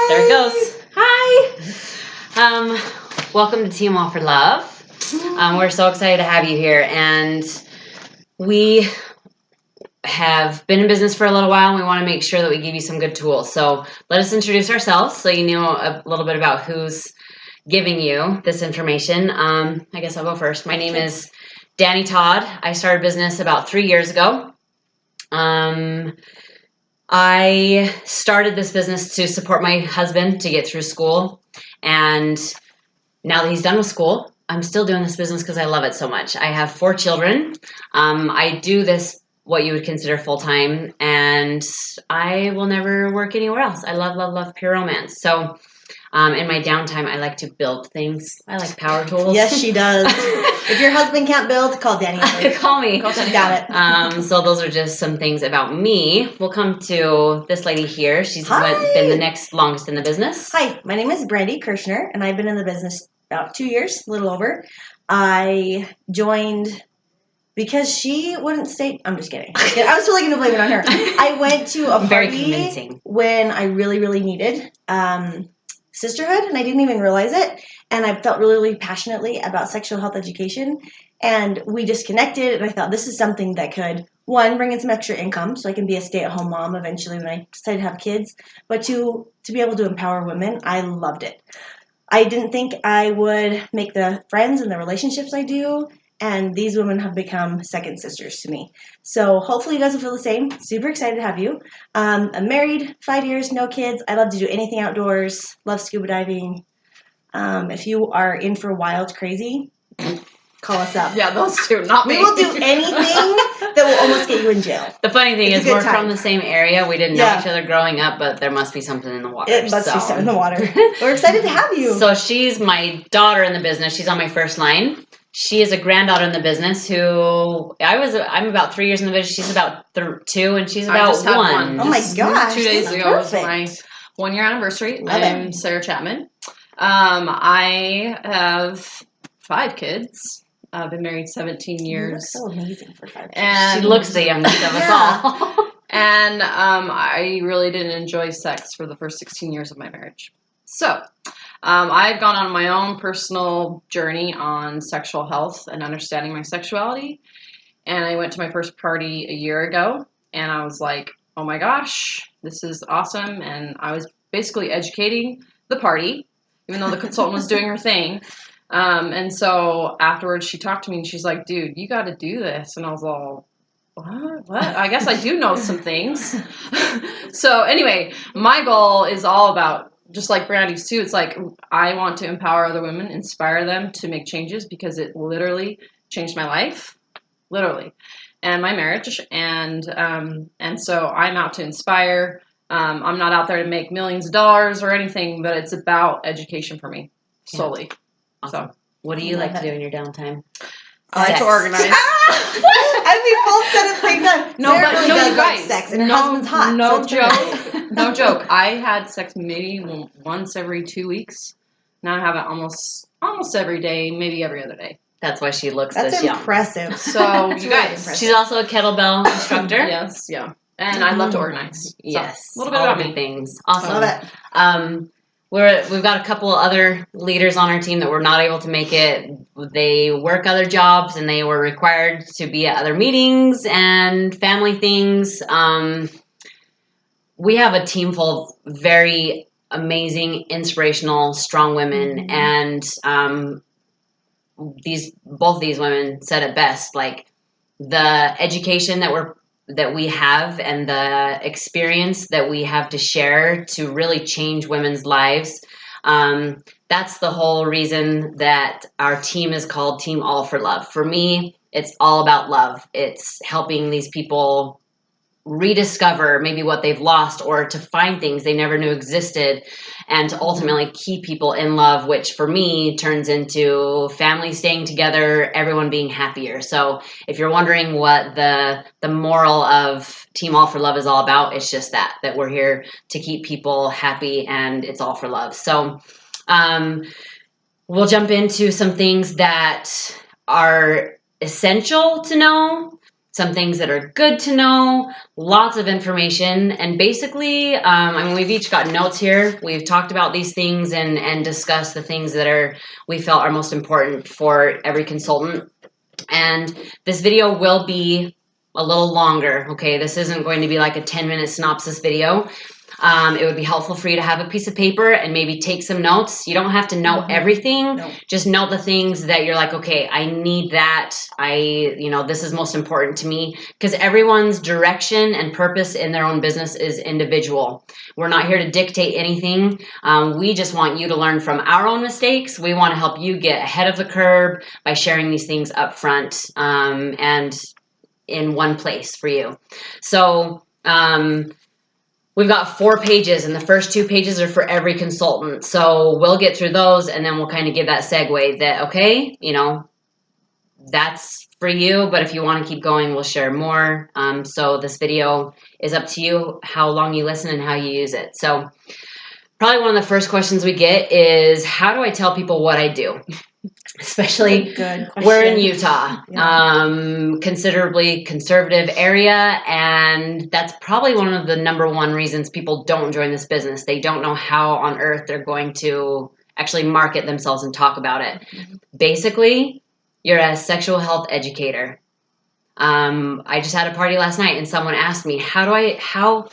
There it goes. Hi. Welcome to Team All for Love. We're so excited to have you here, and we have been in business for a little while, and we want to make sure that we give you some good tools. So let us introduce ourselves so you know a little bit about who's giving you this information. I guess I'll go first. My name is Danny Todd. I started business about 3 years ago. I started this business to support my husband to get through school, and now that he's done with school, I'm still doing this business because I love it so much. I have 4 children. I do this what you would consider full-time, and I will never work anywhere else. I love pure romance. So in my downtime, I like to build things. I like power tools. Yes, she does. If your husband can't build, call Danny. Call me. She got it. So those are just some things about me. We'll come to this lady here. She's been the next longest in the business. Hi, my name is Brandy Kirshner, and I've been in the business about 2 years, a little over. I joined because she wouldn't stay. I'm just kidding. I was totally going to blame it on her. I went to a party when I really needed sisterhood, and I didn't even realize it. And I felt really passionately about sexual health education, and we just connected. And I thought this is something that could, one, bring in some extra income, so I can be a stay-at-home mom eventually when I decide to have kids. But to be able to empower women, I loved it. I didn't think I would make the friends and the relationships I do, and these women have become second sisters to me. So hopefully you guys will feel the same. Super excited to have you. I'm married, 5 years, no kids. I love to do anything outdoors. Love scuba diving. If you are in for wild crazy, call us up. Yeah, those two, not me. We will do anything that will almost get you in jail. The funny thing is we're from the same area. We didn't know each other growing up, but there must be something in the water. It must be something in the water. We're excited to have you. So she's my daughter in the business. She's on my first line. She is a granddaughter in the business who I'm about 3 years in the business. She's about 2, and she's about 1. Oh my gosh. 2 days ago was my 1-year anniversary. I'm Sarah Chapman. I have 5 kids. I've been married 17 years. You look so amazing for 5 years. And she looks the youngest of us all. And I really didn't enjoy sex for the first 16 years of my marriage. So I've gone on my own personal journey on sexual health and understanding my sexuality. And I went to my first party a year ago, and I was like, oh my gosh, this is awesome. And I was basically educating the party, even though the consultant was doing her thing. And so afterwards she talked to me and she's like, dude, you got to do this. And I was all, what? I guess I do know some things. So anyway, my goal is all about, just like Brandy's too, it's like I want to empower other women, inspire them to make changes, because it literally changed my life, literally, and my marriage. And so I'm out to inspire. I'm not out there to make millions of dollars or anything, but it's about education for me solely. Awesome. So what do you like to do in your downtime? I like to organize. And we both said at the same time. No, Sarah but really no, does you like guys. sex, and her husband's hot. No so joke. No joke. I had sex maybe once every 2 weeks. Now I have it almost every day, maybe every other day. That's why she looks this young. That's impressive. So you guys. She's also a kettlebell instructor. Yes, yeah. And I love to organize. Yes. So, a little bit about me. Things. Awesome. Love it. We've got a couple of other leaders on our team that were not able to make it. They work other jobs, and they were required to be at other meetings and family things. We have a team full of very amazing, inspirational, strong women, and both these women said it best. Like, the education that we have and the experience that we have to share to really change women's lives. That's the whole reason that our team is called Team All for Love. For me, it's all about love. It's helping these people rediscover maybe what they've lost, or to find things they never knew existed, and to ultimately keep people in love, which for me turns into families staying together, everyone being happier. So if you're wondering what the moral of Team All for Love is all about, it's just that we're here to keep people happy, and it's all for love. So we'll jump into some things that are essential to know. some things that are good to know, lots of information. And basically, I mean, we've each got notes here. We've talked about these things and discussed the things that we felt are most important for every consultant. And this video will be a little longer, okay? This isn't going to be like a 10-minute synopsis video. It would be helpful for you to have a piece of paper and maybe take some notes. You don't have to know everything. No. Just note the things that you're like, okay, I need that. This is most important to me, because everyone's direction and purpose in their own business is individual. We're not here to dictate anything. We just want you to learn from our own mistakes. We want to help you get ahead of the curve by sharing these things up front and in one place for you. So, we've got 4 pages, and the first 2 pages are for every consultant. So we'll get through those, and then we'll kind of give that segue that, okay, that's for you, but if you want to keep going, we'll share more. So this video is up to you, how long you listen and how you use it. So probably one of the first questions we get is, how do I tell people what I do? Especially, good question. We're in Utah, Yeah. Considerably conservative area, and that's probably one of the number one reasons people don't join this business. They don't know how on earth they're going to actually market themselves and talk about it. Basically, you're a sexual health educator. I just had a party last night, and someone asked me, how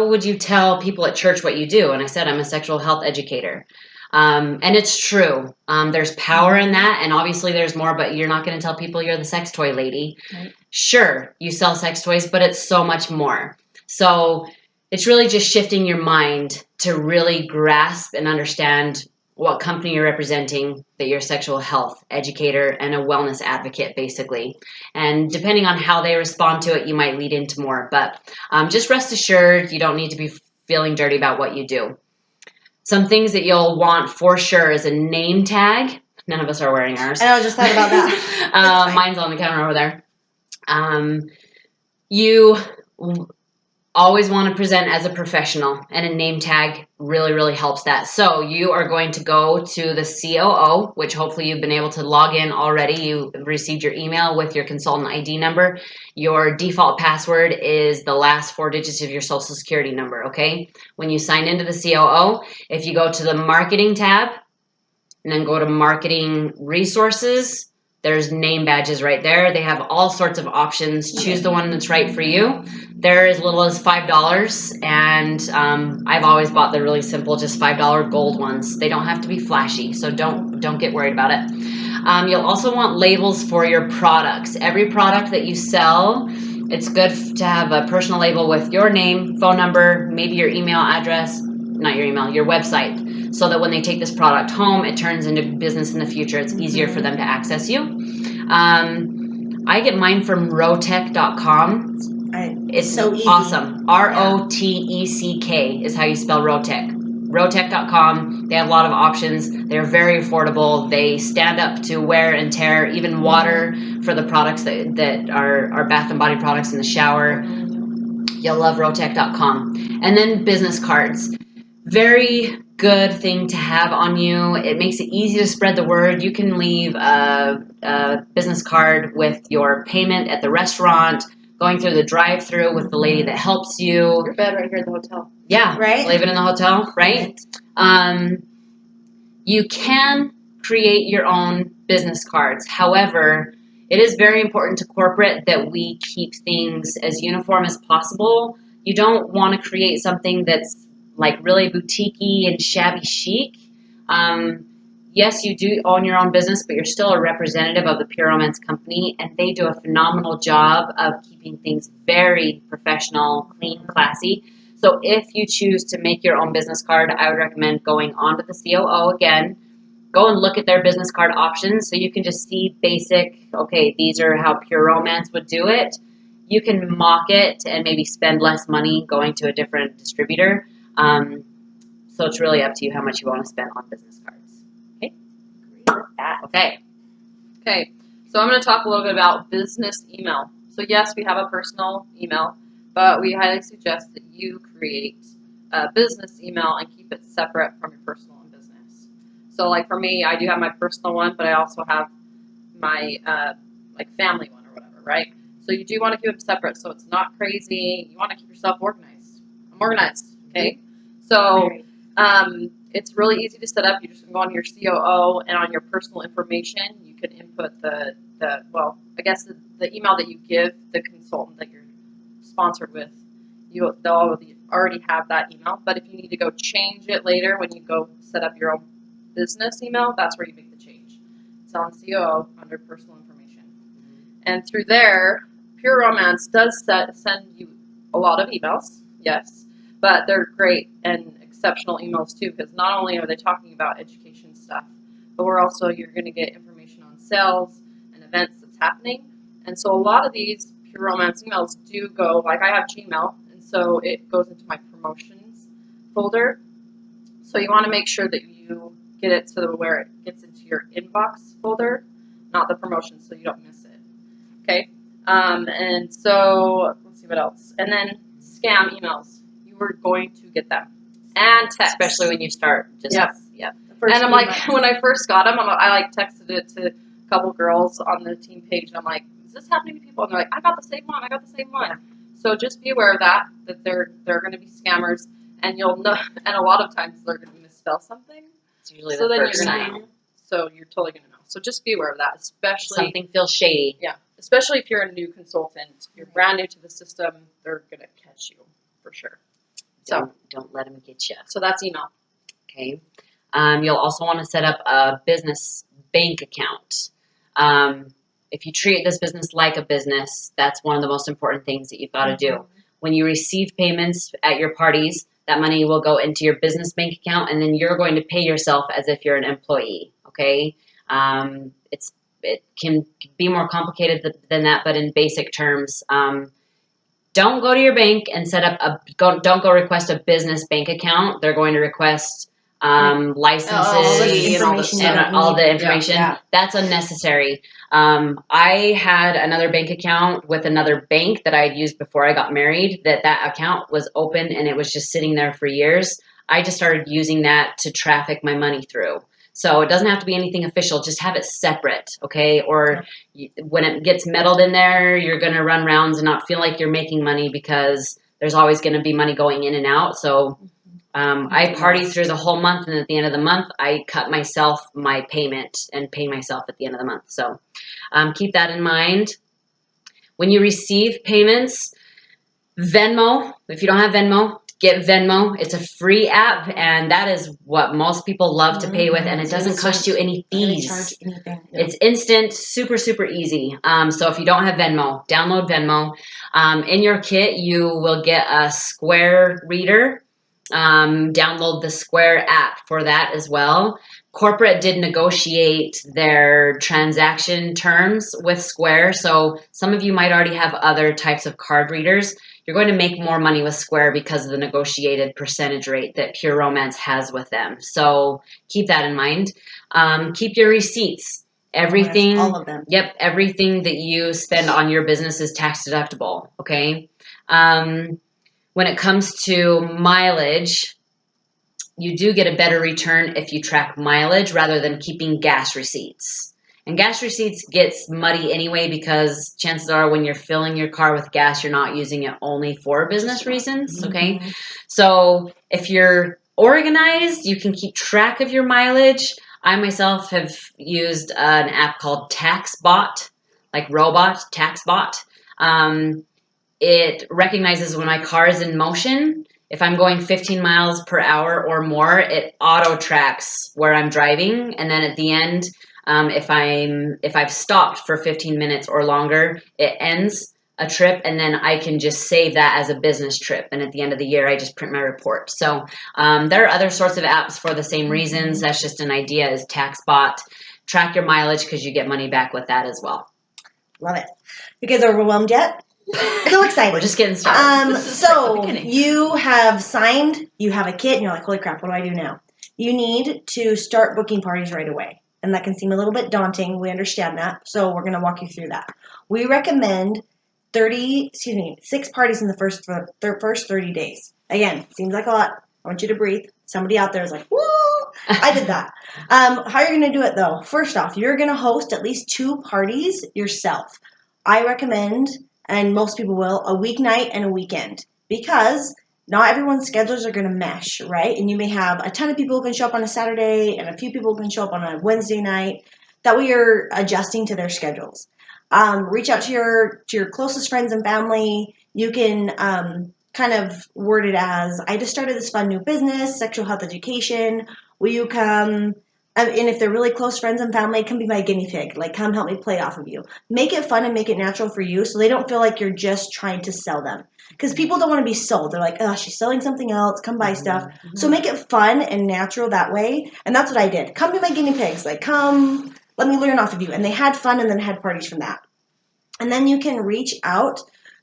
would you tell people at church what you do? And I said, I'm a sexual health educator. And it's true. There's power in that, and obviously there's more, but you're not going to tell people you're the sex toy lady. Right. Sure, you sell sex toys, but it's so much more. So it's really just shifting your mind to really grasp and understand what company you're representing, that you're a sexual health educator and a wellness advocate, basically. And depending on how they respond to it, you might lead into more. But just rest assured, you don't need to be feeling dirty about what you do. Some things that you'll want for sure is a name tag. None of us are wearing ours. And I was just thought about that. Mine's on the counter over there. You always want to present as a professional, and a name tag really, really helps that. So you are going to go to the COO, which hopefully you've been able to log in already. You received your email with your consultant ID number. Your default password is the last 4 digits of your social security number, okay? When you sign into the COO, if you go to the marketing tab and then go to marketing resources, there's name badges right there. They have all sorts of options. Choose the one that's right for you. They're as little as $5, and I've always bought the really simple, just $5 gold ones. They don't have to be flashy, so don't get worried about it. You'll also want labels for your products. Every product that you sell, it's good to have a personal label with your name, phone number, maybe your email address, not your email, your website, so that when they take this product home, it turns into business in the future. It's easier for them to access you. I get mine from rotec.com. It's so easy. Awesome. ROTECK is how you spell Rotec. Rotec.com. They have a lot of options. They're very affordable. They stand up to wear and tear, even water for the products that are bath and body products in the shower. You'll love Rotec.com. And then business cards. Very good thing to have on you. It makes it easy to spread the word. You can leave a business card with your payment at the restaurant, going through the drive-through with the lady that helps you. Your bed right here at the hotel. Yeah, right. Leave it in the hotel, right? You can create your own business cards. However, it is very important to corporate that we keep things as uniform as possible. You don't want to create something that's like really boutique-y and shabby chic. Yes, you do own your own business, but you're still a representative of the Pure Romance Company, and they do a phenomenal job of keeping things very professional, clean, classy. So if you choose to make your own business card, I would recommend going onto the COO again. Go and look at their business card options so you can just see basic, okay, these are how Pure Romance would do it. You can mock it and maybe spend less money going to a different distributor. So it's really up to you how much you want to spend on business cards. Okay? Okay. So I'm going to talk a little bit about business email. So yes, we have a personal email, but we highly suggest that you create a business email and keep it separate from your personal and business. So like for me, I do have my personal one, but I also have my like family one or whatever, right? So you do want to keep them separate so it's not crazy. You want to keep yourself organized. I'm organized, okay? So it's really easy to set up. You just go on your COO and on your personal information, you can input the email that you give the consultant that you're sponsored with. They'll already have that email. But if you need to go change it later when you go set up your own business email, that's where you make the change. It's on COO under personal information. And through there, Pure Romance does send you a lot of emails, yes, but they're great and exceptional emails too, because not only are they talking about education stuff, but you're going to get information on sales and events that's happening. And so a lot of these Pure Romance emails do go, like I have Gmail, and so it goes into my promotions folder. So you want to make sure that you get it so that where it gets into your inbox folder, not the promotions, so you don't miss it. Okay? And so, let's see what else. And then scam emails. You are going to get them. And text. Especially when you start. Yeah. And I'm like, when I first got them, I texted it to a couple girls on the team page. And I'm like, is this happening to people? And they're like, I got the same one. Yeah. So just be aware of that they're going to be scammers. And you'll know, and a lot of times they're going to misspell something. It's usually the first time. So you're totally going to know. So just be aware of that, especially. Something feels shady. Yeah. Especially if you're a new consultant. If you're brand new to the system, they're going to catch you for sure. So don't let them get you. So that's email. Okay. You'll also want to set up a business bank account. If you treat this business like a business, that's one of the most important things that you've got to do. When you receive payments at your parties, that money will go into your business bank account, and then you're going to pay yourself as if you're an employee. Okay. It can be more complicated than that, but in basic terms, don't go to your bank and set up don't go request a business bank account. They're going to request licenses and all the information. Yeah. That's unnecessary. I had another bank account with another bank that I had used before I got married. That account was open and it was just sitting there for years. I just started using that to traffic my money through. So it doesn't have to be anything official. Just have it separate, okay? Or when it gets meddled in there, you're going to run rounds and not feel like you're making money because there's always going to be money going in and out. So I party through the whole month, and at the end of the month, I cut myself my payment and pay myself at the end of the month. So keep that in mind. When you receive payments, Venmo, if you don't have Venmo, get Venmo. It's a free app, and that is what most people love to pay with, and it doesn't cost you any fees. Charge anything. It's instant, super, super easy. So if you don't have Venmo, download Venmo. In your kit, you will get a Square reader. Download the Square app for that as well. Corporate did negotiate their transaction terms with Square, so some of you might already have other types of card readers. You're going to make more money with Square because of the negotiated percentage rate that Pure Romance has with them. So keep that in mind. Keep your receipts. Everything, all of them. Yep, everything that you spend on your business is tax deductible, okay? When it comes to mileage, you do get a better return if you track mileage rather than keeping gas receipts. And gas receipts gets muddy anyway because chances are when you're filling your car with gas, you're not using it only for business reasons, okay? So if you're organized, you can keep track of your mileage. I myself have used an app called TaxBot, like robot, TaxBot. It recognizes when my car is in motion. If I'm going 15 miles per hour or more, it auto tracks where I'm driving. And then at the end, if I've stopped for 15 minutes or longer, it ends a trip, and then I can just save that as a business trip. And at the end of the year, I just print my report. So there are other sorts of apps for the same reasons. That's just an idea, is TaxBot. Track your mileage because you get money back with that as well. Love it. You guys overwhelmed yet? So excited. We're just getting started. So you have signed, you have a kit, and you're like, holy crap, what do I do now? You need to start booking parties right away. And that can seem a little bit daunting. We understand that. So we're going to walk you through that. We recommend 6 parties in the first 30 days. Again, seems like a lot. I want you to breathe. Somebody out there is like, woo! I did that. How are you going to do it, though? First off, you're going to host at least 2 parties yourself. I recommend and most people will, a weeknight and a weekend, because not everyone's schedules are going to mesh, right? And you may have a ton of people who can show up on a Saturday and a few people who can show up on a Wednesday night. That way you're adjusting to their schedules. Reach out to your closest friends and family. You can kind of word it as, I just started this fun new business, sexual health education. Will you come? And if they're really close friends and family, come be my guinea pig. Like, come help me play off of you. Make it fun and make it natural for you so they don't feel like you're just trying to sell them. Because people don't want to be sold. They're like, oh, she's selling something else. Come buy stuff. Mm-hmm. So make it fun and natural that way. And that's what I did. Come be my guinea pigs. Like, come, let me learn off of you. And they had fun and then had parties from that. And then you can reach out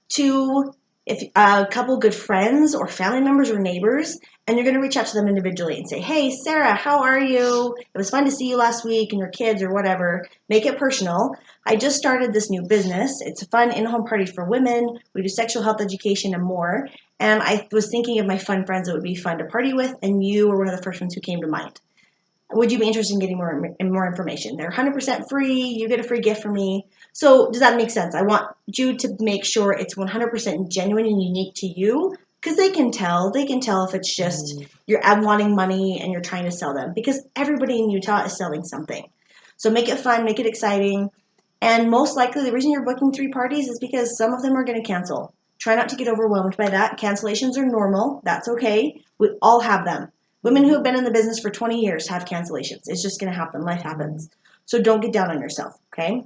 to if a couple good friends or family members or neighbors, and you're going to reach out to them individually and say, hey, Sarah, how are you? It was fun to see you last week and your kids or whatever. Make it personal. I just started this new business. It's a fun in-home party for women. We do sexual health education and more. And I was thinking of my fun friends that would be fun to party with, and you were one of the first ones who came to mind. Would you be interested in getting more information? They're 100% free. You get a free gift from me. So does that make sense? I want you to make sure it's 100% genuine and unique to you, because they can tell. They can tell if it's just you're wanting money and you're trying to sell them, because everybody in Utah is selling something. So make it fun, make it exciting. And most likely the reason you're booking 3 parties is because some of them are going to cancel. Try not to get overwhelmed by that. Cancellations are normal. That's okay. We all have them. Women who have been in the business for 20 years have cancellations. It's just going to happen. Life happens. So don't get down on yourself, okay?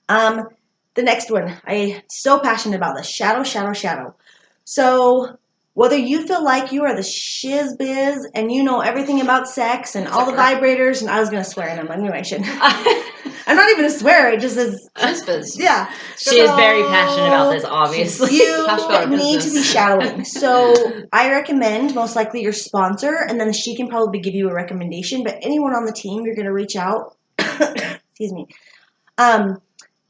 The next one, I'm so passionate about this. Shadow. So whether you feel like you are the shiz biz and you know everything about sex and all the vibrators, and I was going to swear, and I'm like, no, I shouldn't. I'm not even going to swear. It just says Shiz biz. Yeah. She is very passionate about this, obviously. You need to be shadowing. So I recommend most likely your sponsor, and then she can probably give you a recommendation. But anyone on the team, you're going to reach out, excuse me,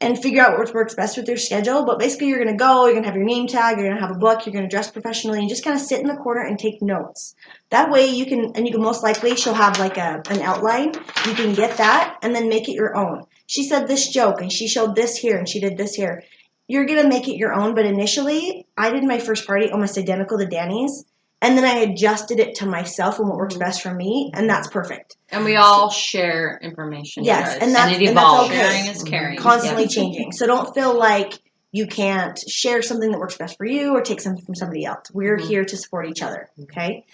and figure out what works best with your schedule. But basically, you're going to go, you're going to have your name tag, you're going to have a book, you're going to dress professionally, and just kind of sit in the corner and take notes. That way you can most likely, she'll have like an outline. You can get that and then make it your own. She said this joke and she showed this here and she did this here. You're going to make it your own, but initially, I did my first party almost identical to Danny's, and then I adjusted it to myself and what works best for me, and that's perfect. And we all share information. Yes, guys. and that's it evolves. okay. Sharing is caring. Constantly changing. So don't feel like you can't share something that works best for you or take something from somebody else. We're here to support each other, okay?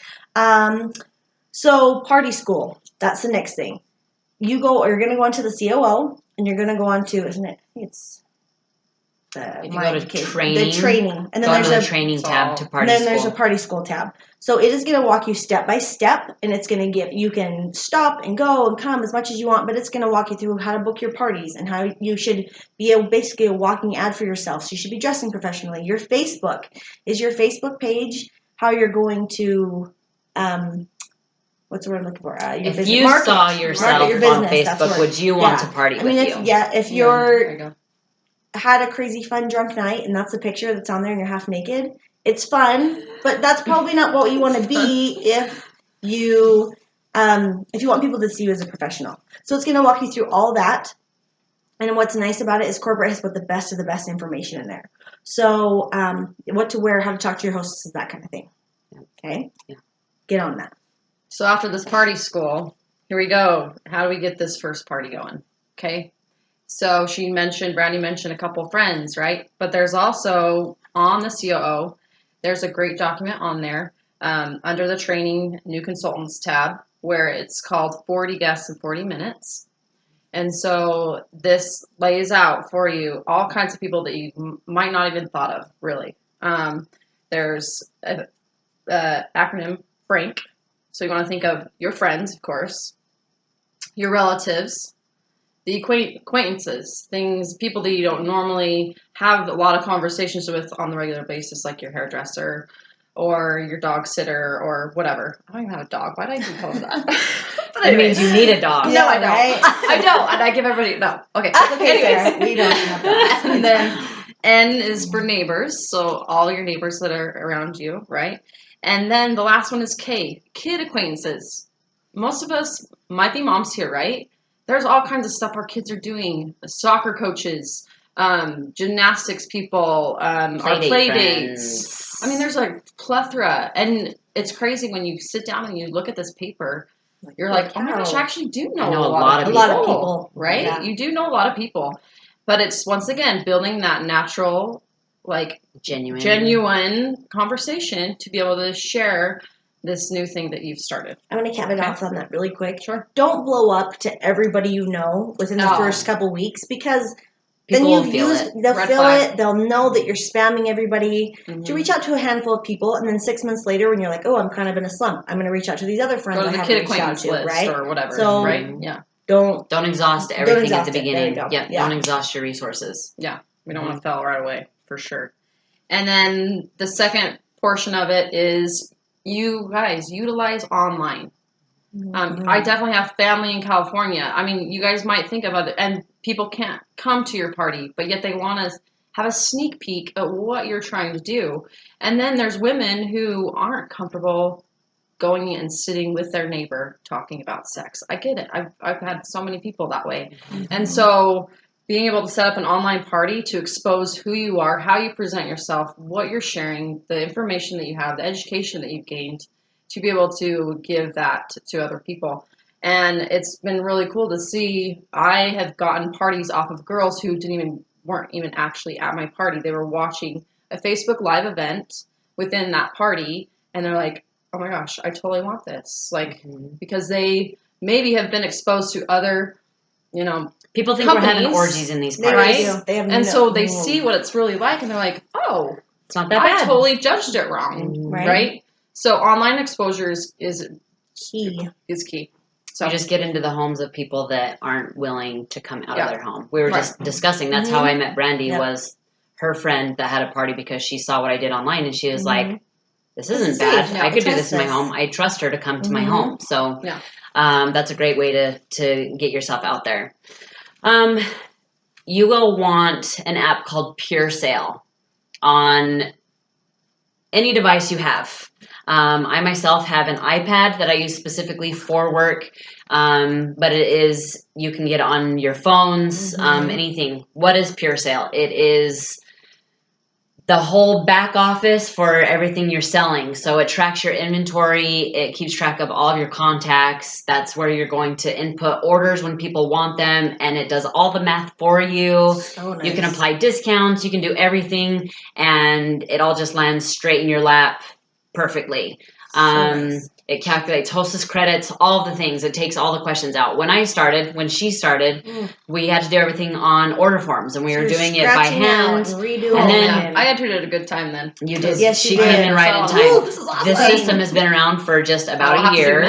So party school, that's the next thing. You're going to go onto the COO, and you're going to go on to, isn't it? It's If you go to training, the training, and then go there's to a the training tab to party and then school. there's a party school tab. So it is going to walk you step by step, and it's going to give you can stop and go and come as much as you want, but it's going to walk you through how to book your parties and how you should be basically a walking ad for yourself. So you should be dressing professionally. Your Facebook page, how you're going to what's the word I'm looking for? Your if business. you saw yourself your on business, Facebook, would you want to party with you? If you're had a crazy fun drunk night and that's the picture that's on there and you're half naked, it's fun, but that's probably not what you want to be if you want people to see you as a professional. So it's going to walk you through all that. And what's nice about it is corporate has put the best of the best information in there. So what to wear, how to talk to your hostesses, that kind of thing. Okay? Yeah. Get on that. So after this party school, here we go. How do we get this first party going? Okay. So Brandy mentioned a couple friends, right? But there's also on the COO, there's a great document on there under the training new consultants tab where it's called 40 guests in 40 minutes. And so this lays out for you all kinds of people that you might not even thought of, really. There's an acronym, FRANK. So you want to think of your friends, of course, your relatives, the acquaintances, people that you don't normally have a lot of conversations with on the regular basis, like your hairdresser or your dog sitter or whatever. I don't even have a dog. Why did I do all of that? But It means you need a dog. Yeah, No, I don't. right? I don't. And I give everybody, no. Okay. Okay, Anyways. Sarah, we don't have that. And then N is for neighbors. So all your neighbors that are around you, right? And then the last one is K, kid acquaintances. Most of us might be moms here, right? There's all kinds of stuff our kids are doing. Soccer coaches, gymnastics people, our play dates. I mean, there's a plethora, and it's crazy when you sit down and you look at this paper. You're like, oh my gosh, I actually do know, I know a lot of people, right? Yeah. You do know a lot of people, but it's once again building that natural, like genuine conversation to be able to share this new thing that you've started. I'm going to cap it off on that really quick. Sure. Don't blow up to everybody you know within the first couple weeks, because people then will feel it. They'll Red feel flag. it. They'll know that you're spamming everybody. Mhm. To reach out to a handful of people, and then 6 months later, when you're like, oh, I'm kind of in a slump, I'm going to reach out to these other friends Go to I the haven't kid reached out acquaintance to, list right? or whatever, So right? Yeah. Don't exhaust everything exhaust at the it. There beginning. you go. Yep. Yeah. Don't exhaust your resources. Yeah. We don't want to fail right away, for sure. And then the second portion of it is you guys utilize online. I definitely have family in California. I mean, you guys might think of other, and people can't come to your party, but yet they want to have a sneak peek at what you're trying to do. And then there's women who aren't comfortable going and sitting with their neighbor talking about sex. I get it. I've had so many people that way. And so being able to set up an online party to expose who you are, how you present yourself, what you're sharing, the information that you have, the education that you've gained, to be able to give that to other people. And it's been really cool to see. I have gotten parties off of girls who weren't even actually at my party. They were watching a Facebook Live event within that party, and they're like, oh my gosh, I totally want this. Like, because they maybe have been exposed to other, people think companies, we're having orgies in these parties. Right? They have so they see what it's really like, and they're like, oh, it's not that bad. I totally judged it wrong. Right? So online exposure is key. So you just get into the homes of people that aren't willing to come out of their home. We were just discussing. That's how I met Brandy. Was her friend that had a party because she saw what I did online, and she was like, this isn't bad. I could do this in my home. I trust her to come to my home. So that's a great way to get yourself out there. You will want an app called Pure Sale on any device you have. I myself have an iPad that I use specifically for work, but you can get it on your phones, anything. What is Pure Sale? It is the whole back office for everything you're selling. So it tracks your inventory. It keeps track of all of your contacts. That's where you're going to input orders when people want them, and it does all the math for you. So nice. You can apply discounts. You can do everything, and it all just lands straight in your lap perfectly. Nice. It calculates hostess credits, all of the things. It takes all the questions out. When she started, we had to do everything on order forms, and we were doing it by hand. And then I entered it a good time then. You did. Yes, she came in right in time. Ooh, this is awesome. This system has been around for just about a year.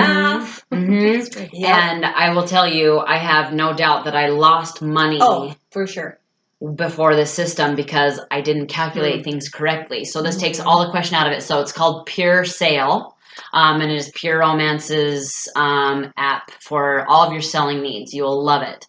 And I will tell you, I have no doubt that I lost money. Oh, for sure. Before this system because I didn't calculate things correctly. So this takes all the question out of it. So it's called Pure Sale. And it is Pure Romance's app for all of your selling needs. You'll love it.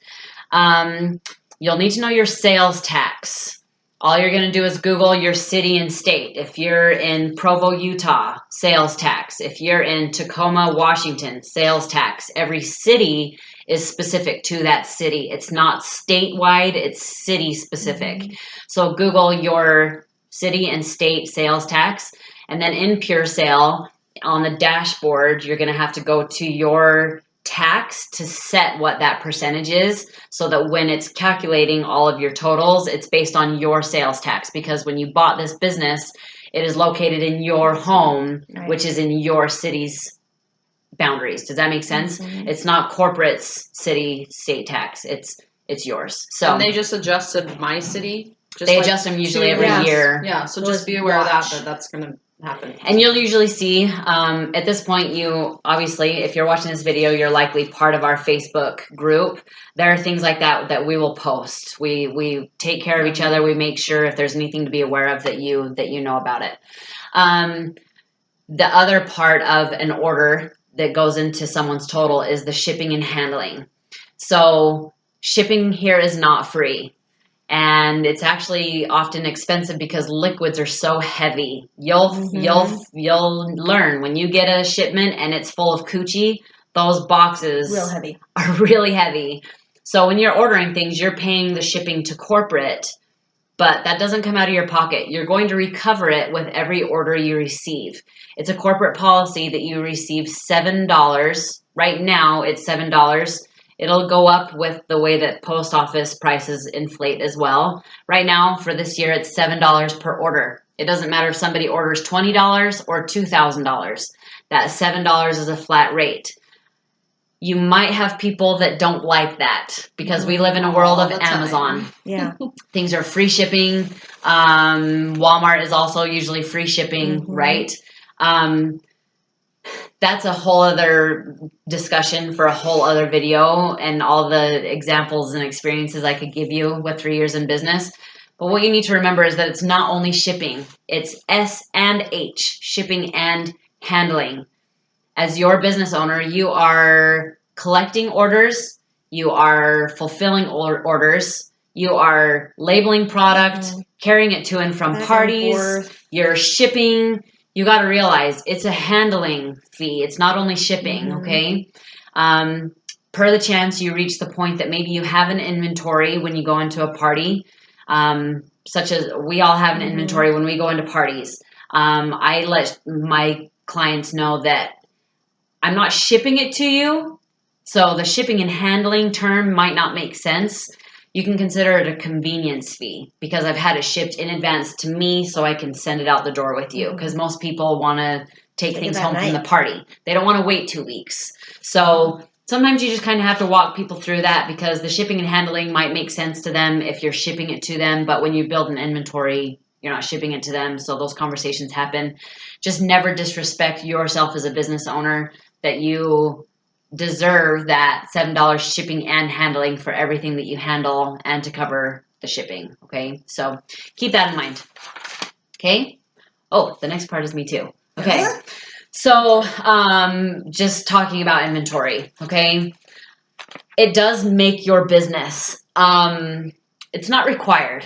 You'll need to know your sales tax. All you're going to do is Google your city and state. If you're in Provo, Utah, sales tax. If you're in Tacoma, Washington, sales tax. Every city is specific to that city. It's not statewide, it's city specific. So Google your city and state sales tax. And then in Pure Sale, on the dashboard, you're going to have to go to your tax to set what that percentage is, so that when it's calculating all of your totals, it's based on your sales tax. Because when you bought this business, it is located in your home, which is in your city's boundaries. Does that make sense? It's not corporate's city state tax. It's yours. So and they just adjusted my city. They adjust them usually every year. Yeah, so just be aware of that's going to happen. And you'll usually see, at this point, you obviously, if you're watching this video, you're likely part of our Facebook group. There are things like that we will post. We take care of each other. We make sure if there's anything to be aware of that you know about it. The other part of an order that goes into someone's total is the shipping and handling. So shipping here is not free. And it's actually often expensive because liquids are so heavy. You'll learn when you get a shipment and it's full of coochie, those boxes are really heavy. So when you're ordering things, you're paying the shipping to corporate but that doesn't come out of your pocket. You're going to recover it with every order you receive. It's a corporate policy that you receive $7. Right now, it's $7. It'll go up with the way that post office prices inflate as well. Right now, for this year, it's $7 per order. It doesn't matter if somebody orders $20 or $2,000. That $7 is a flat rate. You might have people that don't like that because we live in a world of Amazon. Yeah. Things are free shipping. Walmart is also usually free shipping, right? That's a whole other discussion for a whole other video and all the examples and experiences I could give you with 3 years in business. But what you need to remember is that it's not only shipping. It's S&H, shipping and handling. As your business owner, you are collecting orders, you are fulfilling orders, you are labeling product, carrying it to and from parties, you're shipping. You got to realize it's a handling fee. It's not only shipping, okay? Per the chance you reach the point that maybe you have an inventory when you go into a party, such as we all have an inventory when we go into parties. I let my clients know that I'm not shipping it to you, so the shipping and handling term might not make sense. You can consider it a convenience fee because I've had it shipped in advance to me so I can send it out the door with you because most people want to take things home from the party. They don't want to wait 2 weeks. So sometimes you just kind of have to walk people through that because the shipping and handling might make sense to them if you're shipping it to them, but when you build an inventory, you're not shipping it to them, so those conversations happen. Just never disrespect yourself as a business owner, that you deserve that $7 shipping and handling for everything that you handle and to cover the shipping, okay? So keep that in mind, okay? Oh, the next part is me too. Okay, so just talking about inventory, okay? It does make your business. It's not required,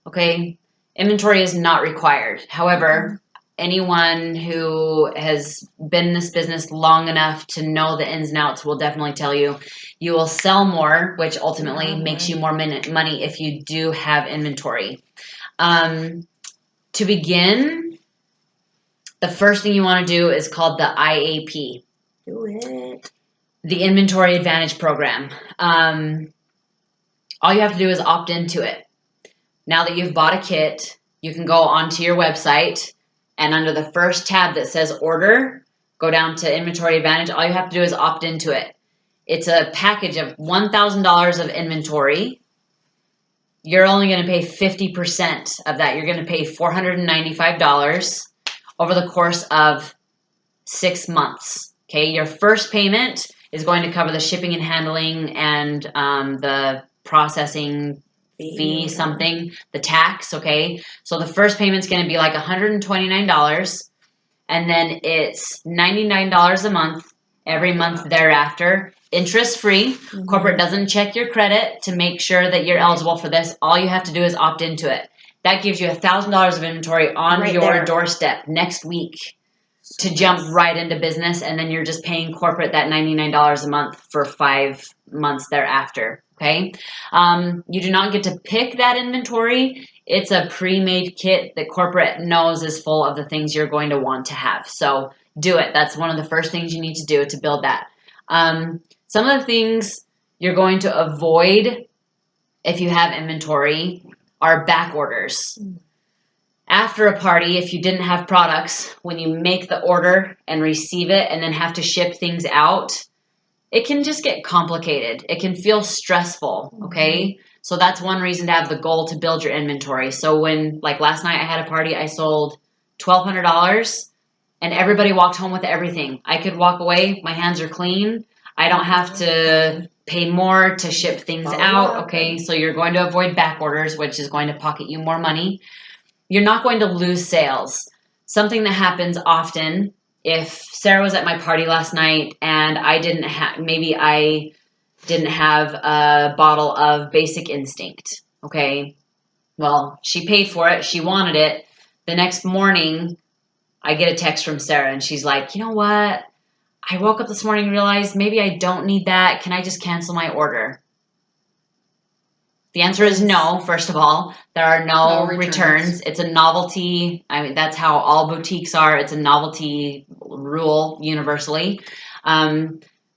okay? Inventory is not required. However, anyone who has been in this business long enough to know the ins and outs will definitely tell you, you will sell more, which ultimately makes you more money if you do have inventory. To begin, the first thing you want to do is called the IAP. Do it. The Inventory Advantage Program. All you have to do is opt into it. Now that you've bought a kit, you can go onto your website and under the first tab that says order, go down to Inventory Advantage. All you have to do is opt into it. It's a package of $1,000 of inventory. You're only going to pay 50% of that. You're going to pay $495 over the course of 6 months. Okay, your first payment is going to cover the shipping and handling and the processing fee, something, the tax, okay? So the first payment's going to be like $129, and then it's $99 a month, every month thereafter, interest-free. Corporate doesn't check your credit to make sure that you're eligible for this. All you have to do is opt into it. That gives you $1,000 of inventory on your doorstep next week to jump right into business, and then you're just paying corporate that $99 a month for 5 months thereafter. Okay, you do not get to pick that inventory. It's a pre-made kit that corporate knows is full of the things you're going to want to have. So do it. That's one of the first things you need to do to build that. Some of the things you're going to avoid if you have inventory are back orders. After a party, if you didn't have products, when you make the order and receive it and then have to ship things out, it can just get complicated. It can feel stressful, okay? So that's one reason to have the goal to build your inventory. So when, like last night I had a party, I sold $1,200 and everybody walked home with everything. I could walk away, my hands are clean. I don't have to pay more to ship things out, okay? So you're going to avoid back orders, which is going to pocket you more money. You're not going to lose sales. Something that happens often, if Sarah was at my party last night and I didn't have a bottle of Basic Instinct, okay? Well, she paid for it. She wanted it. The next morning, I get a text from Sarah and she's like, you know what? I woke up this morning and realized maybe I don't need that. Can I just cancel my order? The answer is no, first of all. There are no No returns. It's a novelty. I mean, that's how all boutiques are. It's a novelty rule universally.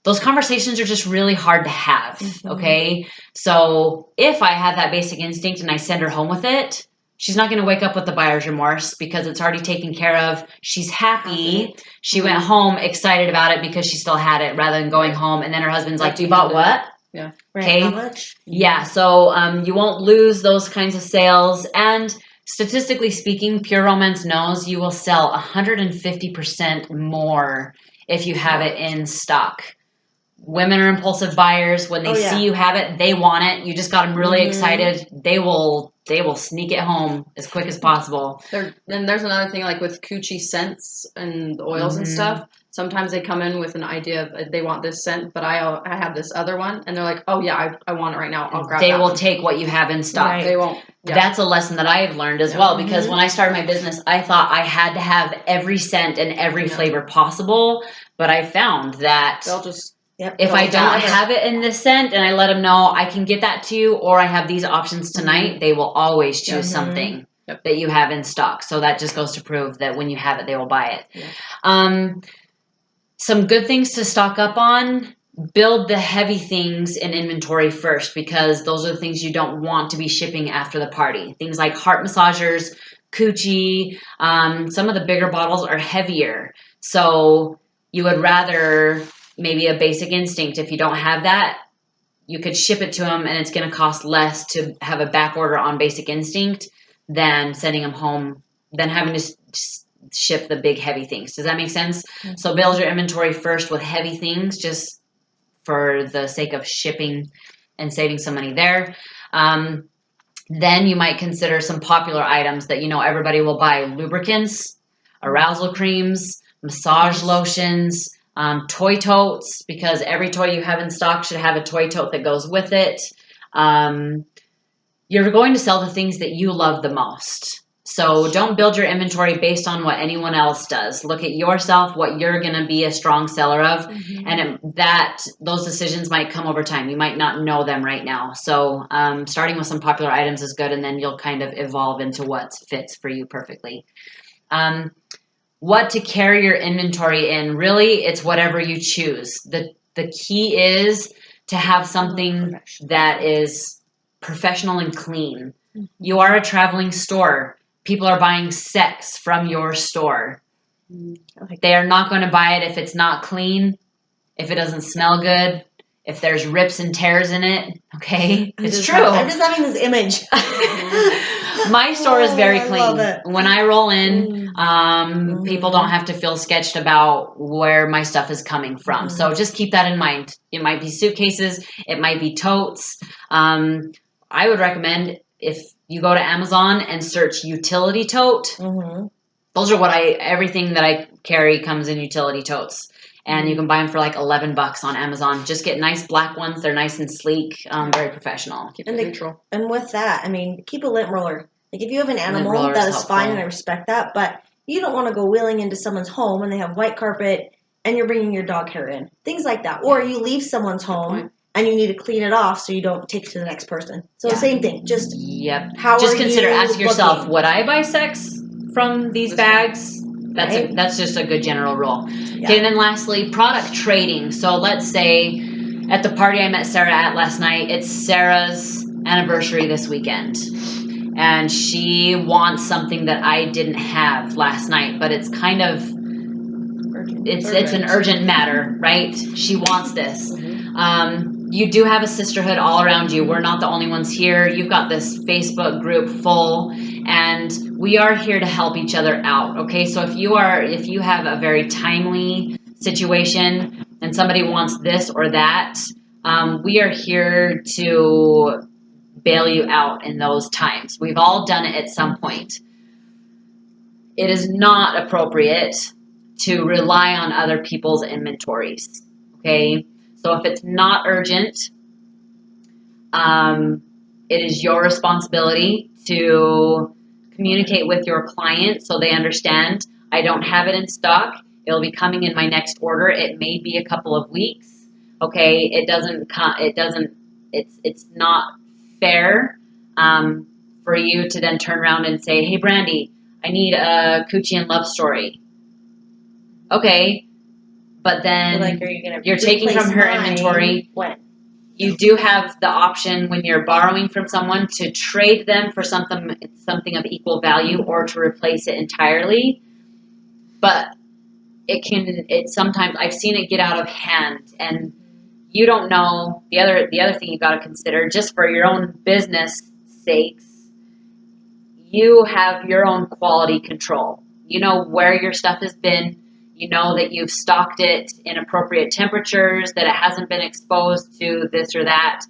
Those conversations are just really hard to have, okay? So if I have that basic instinct and I send her home with it, she's not going to wake up with the buyer's remorse because it's already taken care of. She's happy. She went home excited about it because she still had it rather than going home. And then her husband's like, you bought what? Yeah. Okay. How much? Yeah. So you won't lose those kinds of sales. And statistically speaking, Pure Romance knows you will sell 150% more if you have it in stock. Women are impulsive buyers. When they see you have it, they want it. You just got them really excited. They will sneak it home as quick as possible. Then there's another thing, like with coochie scents and oils and stuff. Sometimes they come in with an idea of they want this scent, but I have this other one, and they're like, oh yeah, I want it right now. I'll grab it. They will take what you have in stock. Right. They won't. Yeah. That's a lesson that I have learned as well, because when I started my business, I thought I had to have every scent and every flavor possible, but I found that They'll just... if I don't have it in this scent and I let them know I can get that to you or I have these options tonight, they will always choose something that you have in stock. So that just goes to prove that when you have it, they will buy it. Yeah. Some good things to stock up on: build the heavy things in inventory first, because those are the things you don't want to be shipping after the party. Things like heart massagers, coochie, some of the bigger bottles are heavier. So you would rather... maybe a basic instinct. If you don't have that, you could ship it to them and it's going to cost less to have a back order on basic instinct than sending them home, than having to ship the big heavy things. Does that make sense? So build your inventory first with heavy things, just for the sake of shipping and saving some money there. Then you might consider some popular items that you know everybody will buy: lubricants, arousal creams, massage lotions, toy totes, because every toy you have in stock should have a toy tote that goes with it. You're going to sell the things that you love the most. So don't build your inventory based on what anyone else does. Look at yourself, what you're going to be a strong seller of, and those decisions might come over time. You might not know them right now. So starting with some popular items is good, and then you'll kind of evolve into what fits for you perfectly. What to carry your inventory in? Really, it's whatever you choose. The key is to have something that is professional and clean. You are a traveling store. People are buying sex from your store. They are not going to buy it if it's not clean, if it doesn't smell good, if there's rips and tears in it. Okay? It's true. I'm just having this image. My store is very clean. Love it. When I roll in, people don't have to feel sketched about where my stuff is coming from. So just keep that in mind. It might be suitcases. It might be totes. I would recommend, if you go to Amazon and search utility tote, those are everything that I carry comes in utility totes. And you can buy them for like $11 on Amazon. Just get nice black ones. They're nice and sleek, very professional. Keep it neutral. And with that, I mean, keep a lint roller. Like if you have an animal, roller that is is fine, helpful. and I respect that. But you don't want to go wheeling into someone's home and they have white carpet and you're bringing your dog hair in. Things like that. Or you leave someone's home and you need to clean it off so you don't take it to the next person. So same thing. Just Just consider, ask yourself, would I buy sex from these bags? That's just a good general rule. Okay, and then lastly, product trading. So let's say at the party I met Sarah at last night, it's Sarah's anniversary this weekend. And she wants something that I didn't have last night, but it's kind of, it's an urgent matter, right? She wants this. You do have a sisterhood all around you. We're not the only ones here. You've got this Facebook group full, and we are here to help each other out. Okay, so if you have a very timely situation and somebody wants this or that, we are here to bail you out in those times. We've all done it at some point. It is not appropriate to rely on other people's inventories. Okay. So if it's not urgent, it is your responsibility to communicate with your client so they understand, I don't have it in stock. It'll be coming in my next order. It may be a couple of weeks. Okay, it's not fair for you to then turn around and say, hey, Brandy, I need a coochie and love story. Okay, but then Like, are you gonna you're taking from her replace inventory. mine? When? You do have the option when you're borrowing from someone to trade them for something of equal value or to replace it entirely. But it sometimes I've seen it get out of hand, and you don't know the other thing you got to consider just for your own business sakes. You have your own quality control. You know where your stuff has been. You know that you've stocked it in appropriate temperatures, that it hasn't been exposed to this or that.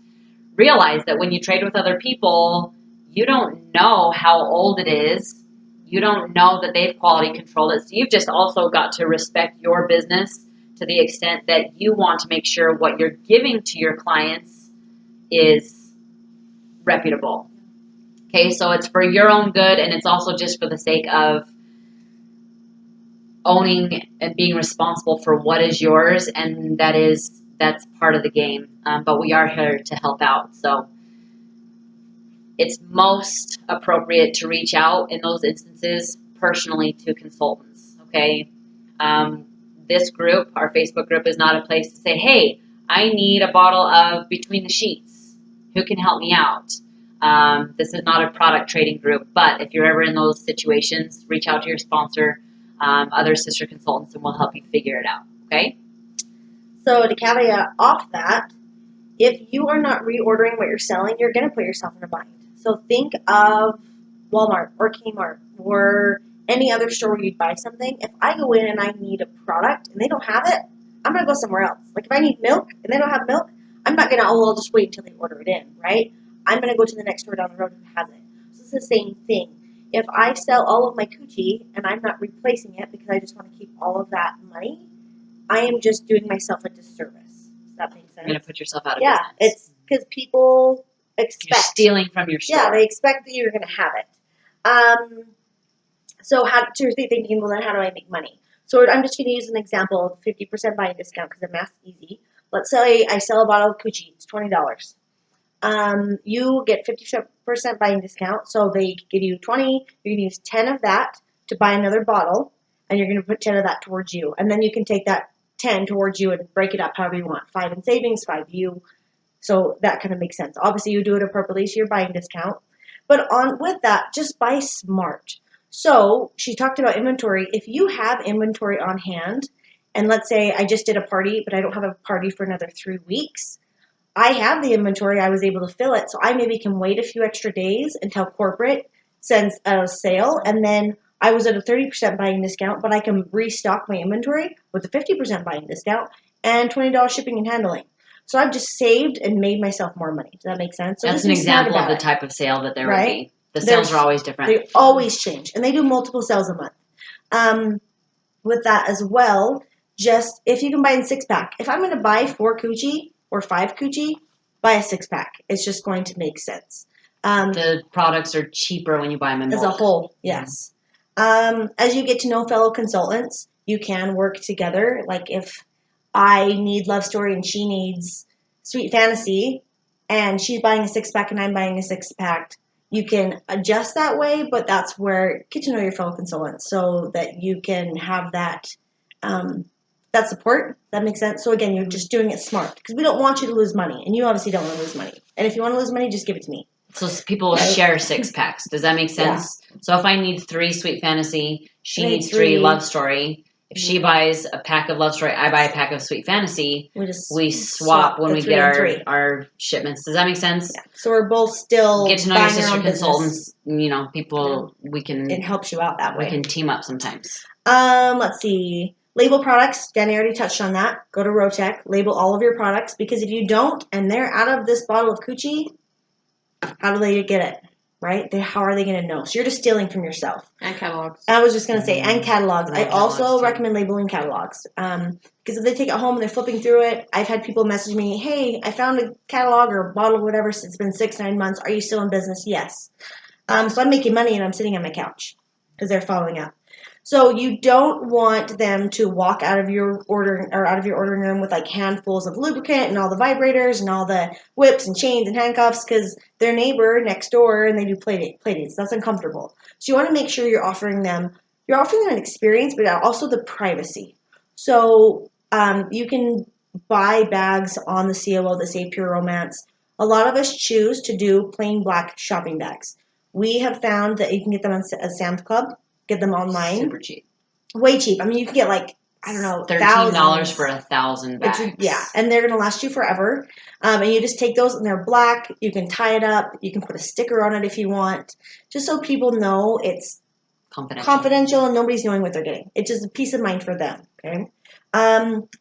Realize that when you trade with other people, you don't know how old it is. You don't know that they've quality controlled it. So you've just also got to respect your business to the extent that you want to make sure what you're giving to your clients is reputable. Okay, so it's for your own good, and it's also just for the sake of owning and being responsible for what is yours, and that's part of the game. But we are here to help out. So it's most appropriate to reach out in those instances personally to consultants. Okay, this group, our Facebook group, is not a place to say, "Hey, I need a bottle of Between the Sheets. Who can help me out?" This is not a product trading group, but if you're ever in those situations, reach out to your sponsor, other sister consultants, and we'll help you figure it out. Okay? So to caveat off that, if you are not reordering what you're selling, you're going to put yourself in a bind. So think of Walmart or Kmart or any other store where you'd buy something. If I go in and I need a product and they don't have it, I'm going to go somewhere else. Like if I need milk and they don't have milk, I'm not going to, I'll just wait until they order it in, right? I'm going to go to the next store down the road who has it. So it's the same thing. If I sell all of my coochie and I'm not replacing it because I just want to keep all of that money, I am just doing myself a disservice. Does that make sense? You're going to put yourself out of Yeah, business. it's because people expect. You're stealing from your store. Yeah, they expect that you're going to have it. So you're thinking, well, then how do I make money? So I'm just going to use an example of 50% buying discount because the math's easy. Let's say I sell a bottle of coochie. It's $20. You get 50% buying discount, so they give you 20. You're going to use 10 of that to buy another bottle, and you're going to put 10 of that towards you. And then you can take that 10 towards you and break it up however you want. 5 in savings, 5 you. So that kind of makes sense. Obviously, you do it appropriately, so you're buying discount. But with that, just buy smart. So she talked about inventory. If you have inventory on hand, and let's say I just did a party, but I don't have a party for another 3 weeks, I have the inventory. I was able to fill it. So I maybe can wait a few extra days until corporate sends a sale, and then I was at a 30% buying discount, but I can restock my inventory with a 50% buying discount and $20 shipping and handling. So I've just saved and made myself more money. Does that make sense? So that's an example of the type of sale that there would be. The sales are always different. They always change, and they do multiple sales a month. With that as well, just if you can buy in 6-pack. If I'm going to buy 4 coochie or 5 coochie, buy a 6-pack. It's just going to make sense. The products are cheaper when you buy them in bulk. As a whole, yes. As you get to know fellow consultants, you can work together. Like if I need Love Story and she needs Sweet Fantasy, and she's buying a 6-pack and I'm buying a 6-pack, you can adjust that way, but that's where get to know your fellow consultants so that you can have that that support. That makes sense. So again, you're just doing it smart because we don't want you to lose money, and you obviously don't want to lose money. And if you want to lose money, just give it to me. So people will share 6-packs. Does that make sense? Yeah. So if I need 3 Sweet Fantasy, she needs 3 Love Story. If she buys a pack of Love Story, I buy a pack of Sweet Fantasy. We swap when we get our shipments. Does that make sense? Yeah. So we're both still get to know your sister consultants. You know, people we can. It helps you out that way. We can team up sometimes. Let's see. Label products. Danny already touched on that. Go to Rotec. Label all of your products because if you don't, and they're out of this bottle of coochie, how do they get it? Right? How are they going to know? So you're just stealing from yourself. And catalogs. I was just going to say, and catalogs. I also recommend labeling catalogs. Because if they take it home and they're flipping through it, I've had people message me, hey, I found a catalog or a bottle or whatever. It's been 6-9 months. Are you still in business? Yes. So I'm making money and I'm sitting on my couch because they're following up. So you don't want them to walk out of your ordering room with like handfuls of lubricant and all the vibrators and all the whips and chains and handcuffs because their neighbor next door and they do play dates. That's uncomfortable. So you want to make sure you're offering them an experience, but also the privacy. So you can buy bags on the COO that say Pure Romance. A lot of us choose to do plain black shopping bags. We have found that you can get them on Sam's Club. Get them online. Super cheap. Way cheap. I mean, you can get like, I don't know, $13 for 1,000 bags. Yeah, and they're going to last you forever. And you just take those and they're black. You can tie it up. You can put a sticker on it if you want. Just so people know it's confidential and nobody's knowing what they're getting. It's just a peace of mind for them, okay?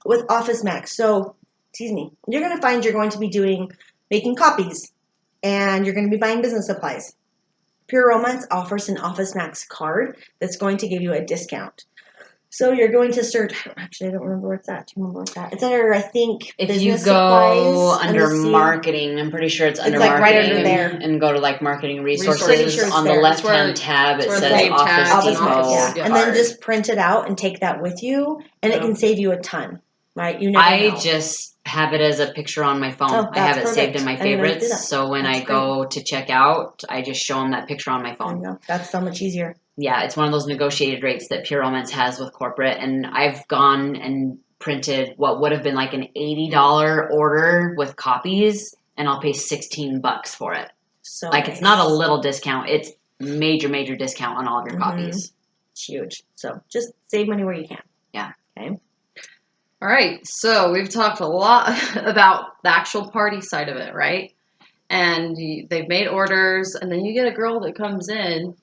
With Office Max. So, you're going to find you're going to be making copies. And you're going to be buying business supplies. Pure Romance offers an Office Max card that's going to give you a discount. So you're going to search. Actually, I don't remember where it's at. Do you remember where it's at? It's under, I think, if business you go supplies under marketing, I'm pretty sure it's under like marketing. Right under there. And go to like marketing resources. Sure on the left-hand tab, it says Office Depot. Yeah. And then just print it out and take that with you, and it can save you a ton. Right? You never know. Just have it as a picture on my phone. I have it saved in my favorites. So when I go to check out, I just show them that picture on my phone. There you go. That's so much easier. Yeah, it's one of those negotiated rates that Pure Romance has with corporate. And I've gone and printed what would have been like an $80 order with copies, and I'll pay $16 for it. So like it's not a little discount. It's major discount on all of your copies. It's huge. So just save money where you can. Yeah. Okay. All right, so we've talked a lot about the actual party side of it, right? And they've made orders, and then you get a girl that comes in,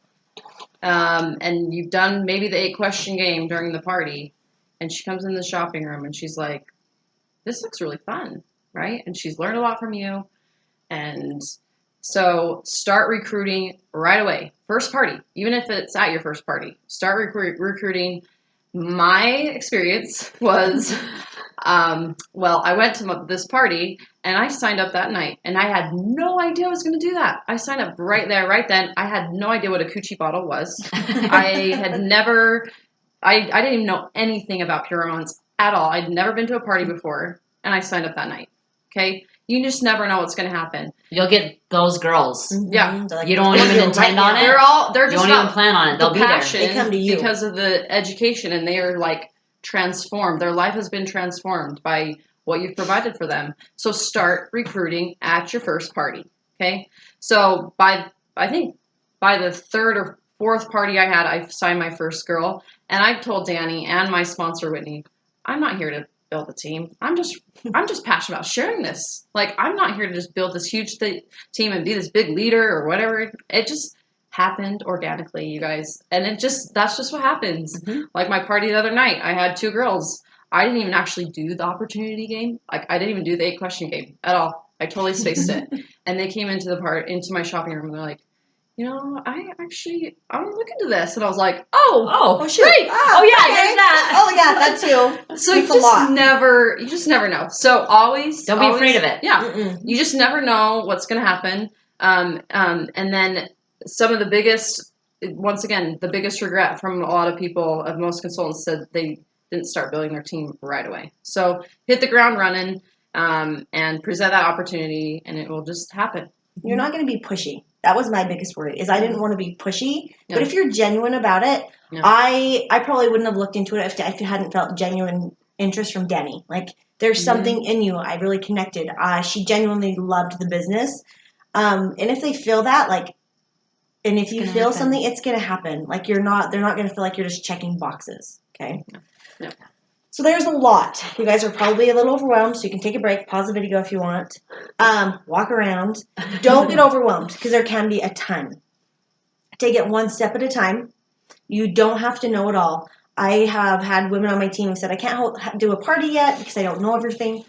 and you've done maybe the 8-question game during the party, and she comes in the shopping room, and she's like, this looks really fun, right? And she's learned a lot from you, and so start recruiting right away. First party, even if it's at your first party, start recruiting. My experience was, I went to this party and I signed up that night and I had no idea I was going to do that. I signed up right there, right then. I had no idea what a coochie bottle was. I didn't even know anything about Pure Romance at all. I'd never been to a party before and I signed up that night. Okay. You just never know what's going to happen. You'll get those girls. Mm-hmm. Yeah. Like, you don't even intend on it. They're just you don't even plan on it. They'll be there. They come to you. Because of the education, and they are like transformed. Their life has been transformed by what you've provided for them. So start recruiting at your first party. Okay. So I think by the third or fourth party I had, I signed my first girl, and I told Danny and my sponsor Whitney, I'm not here to build a team. I'm just passionate about sharing this. Like, I'm not here to just build this huge team and be this big leader or whatever. It just happened organically, you guys. And that's just what happens. Mm-hmm. Like my party the other night, I had 2 girls. I didn't even actually do the opportunity game. Like, I didn't even do the 8-question game at all. I totally spaced it. And they came into my shopping room and they're like, I'm looking into this. And I was like, oh, shoot. Great. Oh, yeah, okay. there's that. Oh, yeah, that too. So you just never know. So always don't be afraid of it. Yeah. Mm-mm. You just never know what's going to happen. And then some of the biggest regret from a lot of people, of most consultants, said they didn't start building their team right away. So hit the ground running, and present that opportunity, and it will just happen. You're not going to be pushy. That was my biggest worry, is I didn't want to be pushy. No. But if you're genuine about it, no. I probably wouldn't have looked into it if I hadn't felt genuine interest from Denny. Like, there's something in you. I really connected. She genuinely loved the business. And if they feel that, and if you feel something, it's going to happen. Like, they're not going to feel like you're just checking boxes. Okay? No. So there's a lot. You guys are probably a little overwhelmed, so you can take a break, pause the video if you want. Walk around. Don't get overwhelmed, because there can be a ton. Take it one step at a time. You don't have to know it all. I have had women on my team who said, I can't do a party yet because I don't know everything.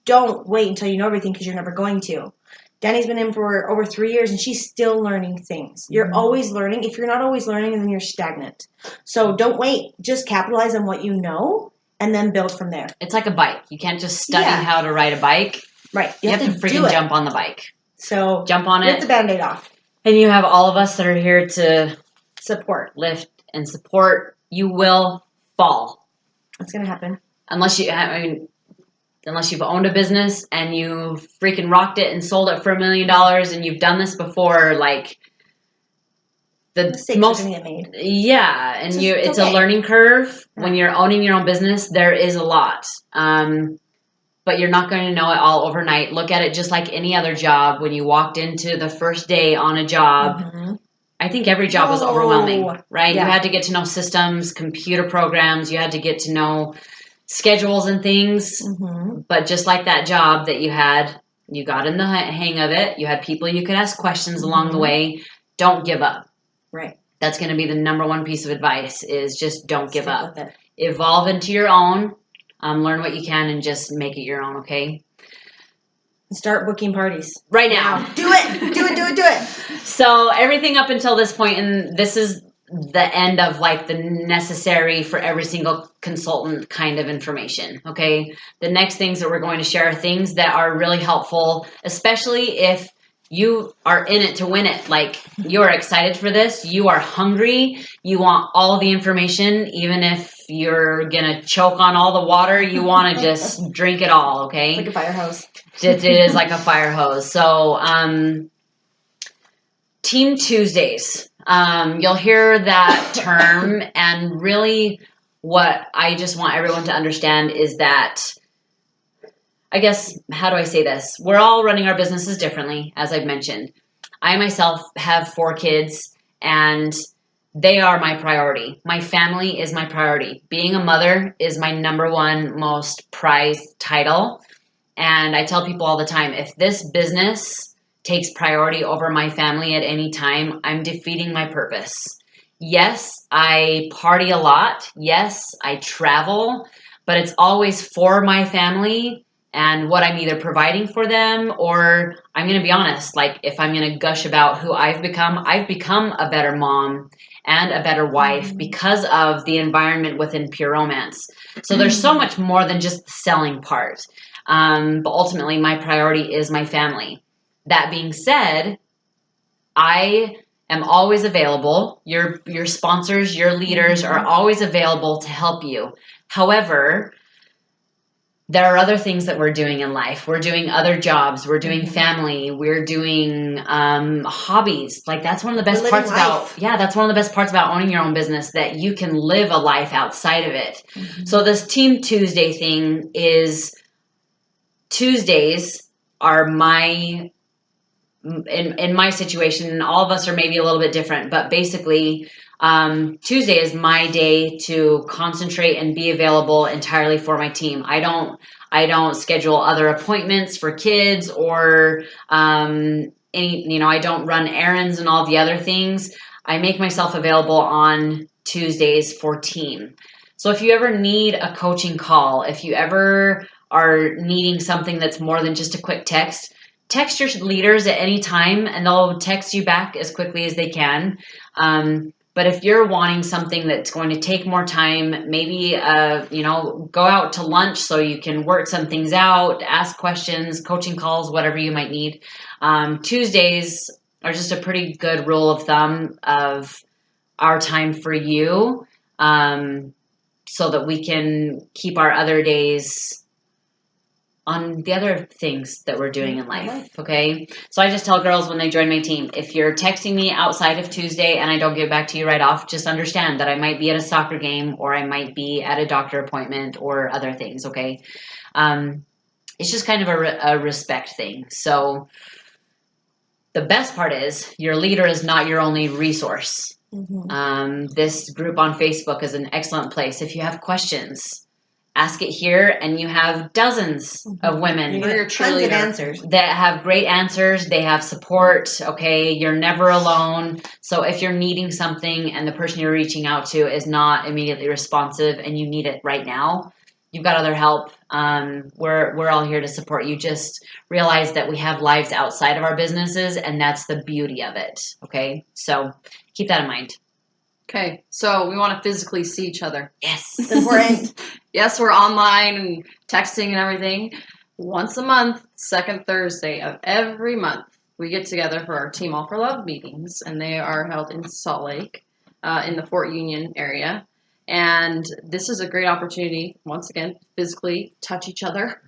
Don't wait until you know everything, because you're never going to. Danny's been in for over 3 years, and she's still learning things. You're always learning. If you're not always learning, then you're stagnant. So don't wait. Just capitalize on what you know, and then build from there. It's like a bike. You can't just study how to ride a bike. Right. You have to freaking jump on the bike. So jump on it. Get the Band-Aid off. And you have all of us that are here to support, lift, and support you will fall. It's gonna happen. Unless you've owned a business and you freaking rocked it and sold it for $1 million and you've done this before, like the Mistakes most, are gonna get made. yeah, and it's okay. a learning curve. Yeah. When you're owning your own business, there is a lot. But you're not going to know it all overnight. Look at it just like any other job. When you walked into the first day on a job, I think every job was overwhelming, right? Yeah. You had to get to know systems, computer programs. You had to get to know schedules and things. But just like that job that you had, you got in the hang of it. You had people you could ask questions along the way. Don't give up. Right. That's going to be the number one piece of advice is just don't give Stick up. with it. Evolve into your own. Learn what you can and just make it your own, okay? Start booking parties. Right now. Do it. Do it, do it, do it. So everything up until this point, and this is the end of like the necessary for every single consultant kind of information, okay? The next things that we're going to share are things that are really helpful, especially if you are in it to win it. Like, you are excited for this. You are hungry. You want all the information, even if you're going to choke on all the water. You want to just drink it all, okay? It's like a fire hose. It is like a fire hose. So, Team Tuesdays. You'll hear that term, and really what I just want everyone to understand is that, I guess, how do I say this? We're all running our businesses differently, as I've mentioned. I myself have 4 kids, and they are my priority. My family is my priority. Being a mother is my number one most prized title. And I tell people all the time, if this business takes priority over my family at any time, I'm defeating my purpose. Yes, I party a lot. Yes, I travel, but it's always for my family and what I'm either providing for them, or I'm going to be honest, like if I'm going to gush about who I've become a better mom and a better wife because of the environment within Pure Romance. So there's so much more than just the selling part. But ultimately, my priority is my family. That being said, I am always available. Your sponsors, your leaders are always available to help you. However, there are other things that we're doing in life. We're doing other jobs. We're doing family. We're doing hobbies. Like, that's one of the best parts about, that's one of the best parts about owning your own business, that you can live a life outside of it. So this Team Tuesday thing is, Tuesdays are my, in my situation, all of us are maybe a little bit different, but basically Tuesday is my day to concentrate and be available entirely for my team. I don't schedule other appointments for kids or I don't run errands and all the other things. I make myself available on Tuesdays for team. So if you ever need a coaching call, if you ever are needing something that's more than just a quick text your leaders at any time and they'll text you back as quickly as they can. But if you're wanting something that's going to take more time, maybe, go out to lunch so you can work some things out, ask questions, coaching calls, whatever you might need. Tuesdays are just a pretty good rule of thumb of our time for you, so that we can keep our other days on the other things that we're doing in life, okay? So I just tell girls when they join my team, if you're texting me outside of Tuesday and I don't get back to you right off, just understand that I might be at a soccer game or I might be at a doctor appointment or other things, okay? It's just kind of a respect thing. So the best part is your leader is not your only resource. This group on Facebook is an excellent place. If you have questions, ask it here, and you have dozens of women Tons of answers that have great answers. They have support. Okay, you're never alone. So if you're needing something and the person you're reaching out to is not immediately responsive and you need it right now, you've got other help. We're all here to support you. Just realize that we have lives outside of our businesses, and that's the beauty of it. Okay, so keep that in mind. Okay, so we want to physically see each other. Yes. It's important. Yes, we're online and texting and everything. Once a month, second Thursday of every month, we get together for our Team All for Love meetings, and they are held in Salt Lake, in the Fort Union area. And this is a great opportunity, once again, physically touch each other.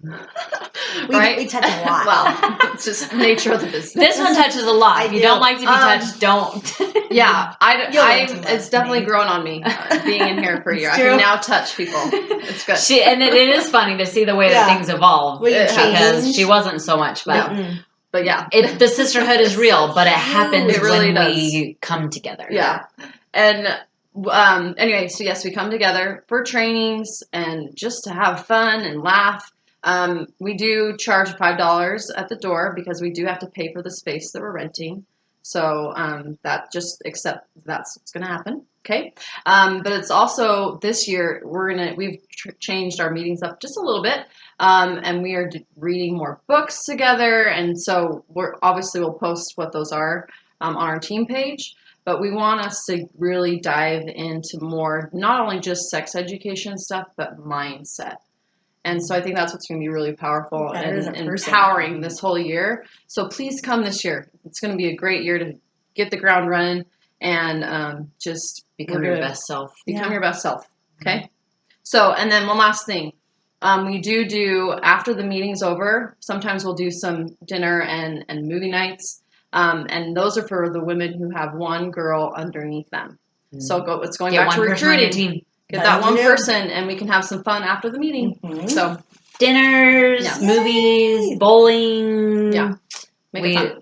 We touch a lot. Well, it's just the nature of the business. This one touches a lot. If you don't like to be touched, don't. Yeah, it's definitely me. grown on me being in here for a year. I It's true. can now touch people. It's good. And it is funny to see the way that things evolve, Will you because change? she wasn't so much. But But yeah, the sisterhood is real, but it happens It really when we come together. Yeah. And anyway, so yes, we come together for trainings and just to have fun and laugh. We do charge $5 at the door because we do have to pay for the space that we're renting. So that just accept that's what's going to happen. Okay. But it's also this year we've changed our meetings up just a little bit. And we are reading more books together. And so we'll post what those are on our team page. But we want us to really dive into more, not only just sex education stuff, but mindset. And so I think that's what's going to be really powerful and empowering this whole year. So please come this year. It's going to be a great year to get the ground running and just Become your best self. Become your best self. Okay? So, and then one last thing. We do after the meeting's over, sometimes we'll do some dinner and movie nights. And those are for the women who have one girl underneath them. So it's going back to recruiting. Get that one person, and we can have some fun after the meeting. So dinners, movies, bowling. Yeah, make it fun.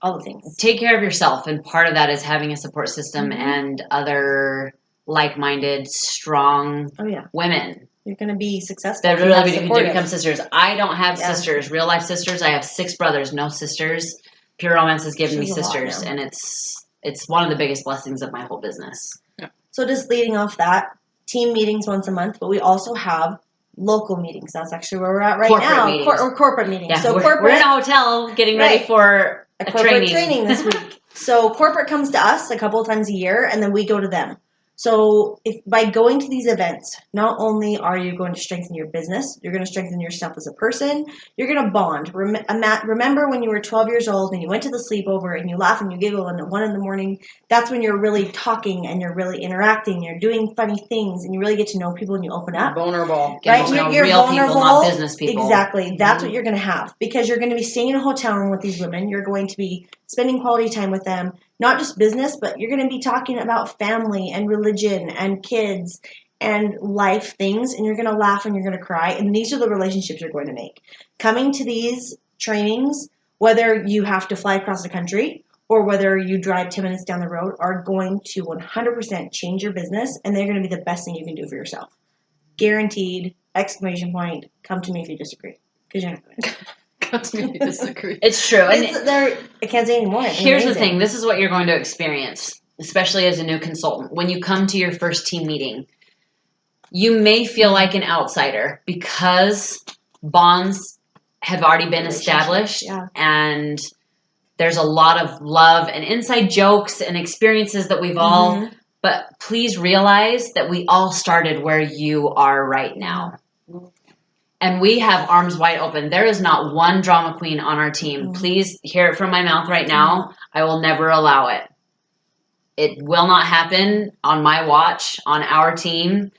All the things. Take care of yourself, and part of that is having a support system and other like-minded, strong women. You're going to be successful. That really do become sisters. I don't have sisters, real life sisters. I have 6 brothers, no sisters. Pure Romance has given me sisters, and it's one of the biggest blessings of my whole business. Yeah. So just leading off that, team meetings once a month, but we also have local meetings. That's actually where we're at right now. Corporate meetings. Yeah, so we're in a hotel getting ready for a corporate training this week. So corporate comes to us a couple of times a year, and then we go to them. So by going to these events, not only are you going to strengthen your business, you're going to strengthen yourself as a person, you're going to bond. Remember when you were 12 years old and you went to the sleepover and you laugh and you giggle, and at 1 a.m, that's when you're really talking and you're really interacting, you're doing funny things, and you really get to know people and you open up. Vulnerable. Right? You're real vulnerable, people, not business people. Exactly. That's what you're going to have, because you're going to be staying in a hotel room with these women. You're going to be spending quality time with them. Not just business, but you're going to be talking about family and religion and kids and life things, and you're going to laugh and you're going to cry, and these are the relationships you're going to make. Coming to these trainings, whether you have to fly across the country or whether you drive 10 minutes down the road, are going to 100% change your business, and they're going to be the best thing you can do for yourself. Guaranteed, exclamation point, come to me if you disagree, because you're not going to. Disagree. It's true. I can't say anymore. Here's the thing. This is what you're going to experience, especially as a new consultant. When you come to your first team meeting, you may feel like an outsider because bonds have already been established, and there's a lot of love and inside jokes and experiences that we've all, but please realize that we all started where you are right now. And we have arms wide open. There is not one drama queen on our team. Please hear it from my mouth right now. I will never allow it. It will not happen on my watch, on our team.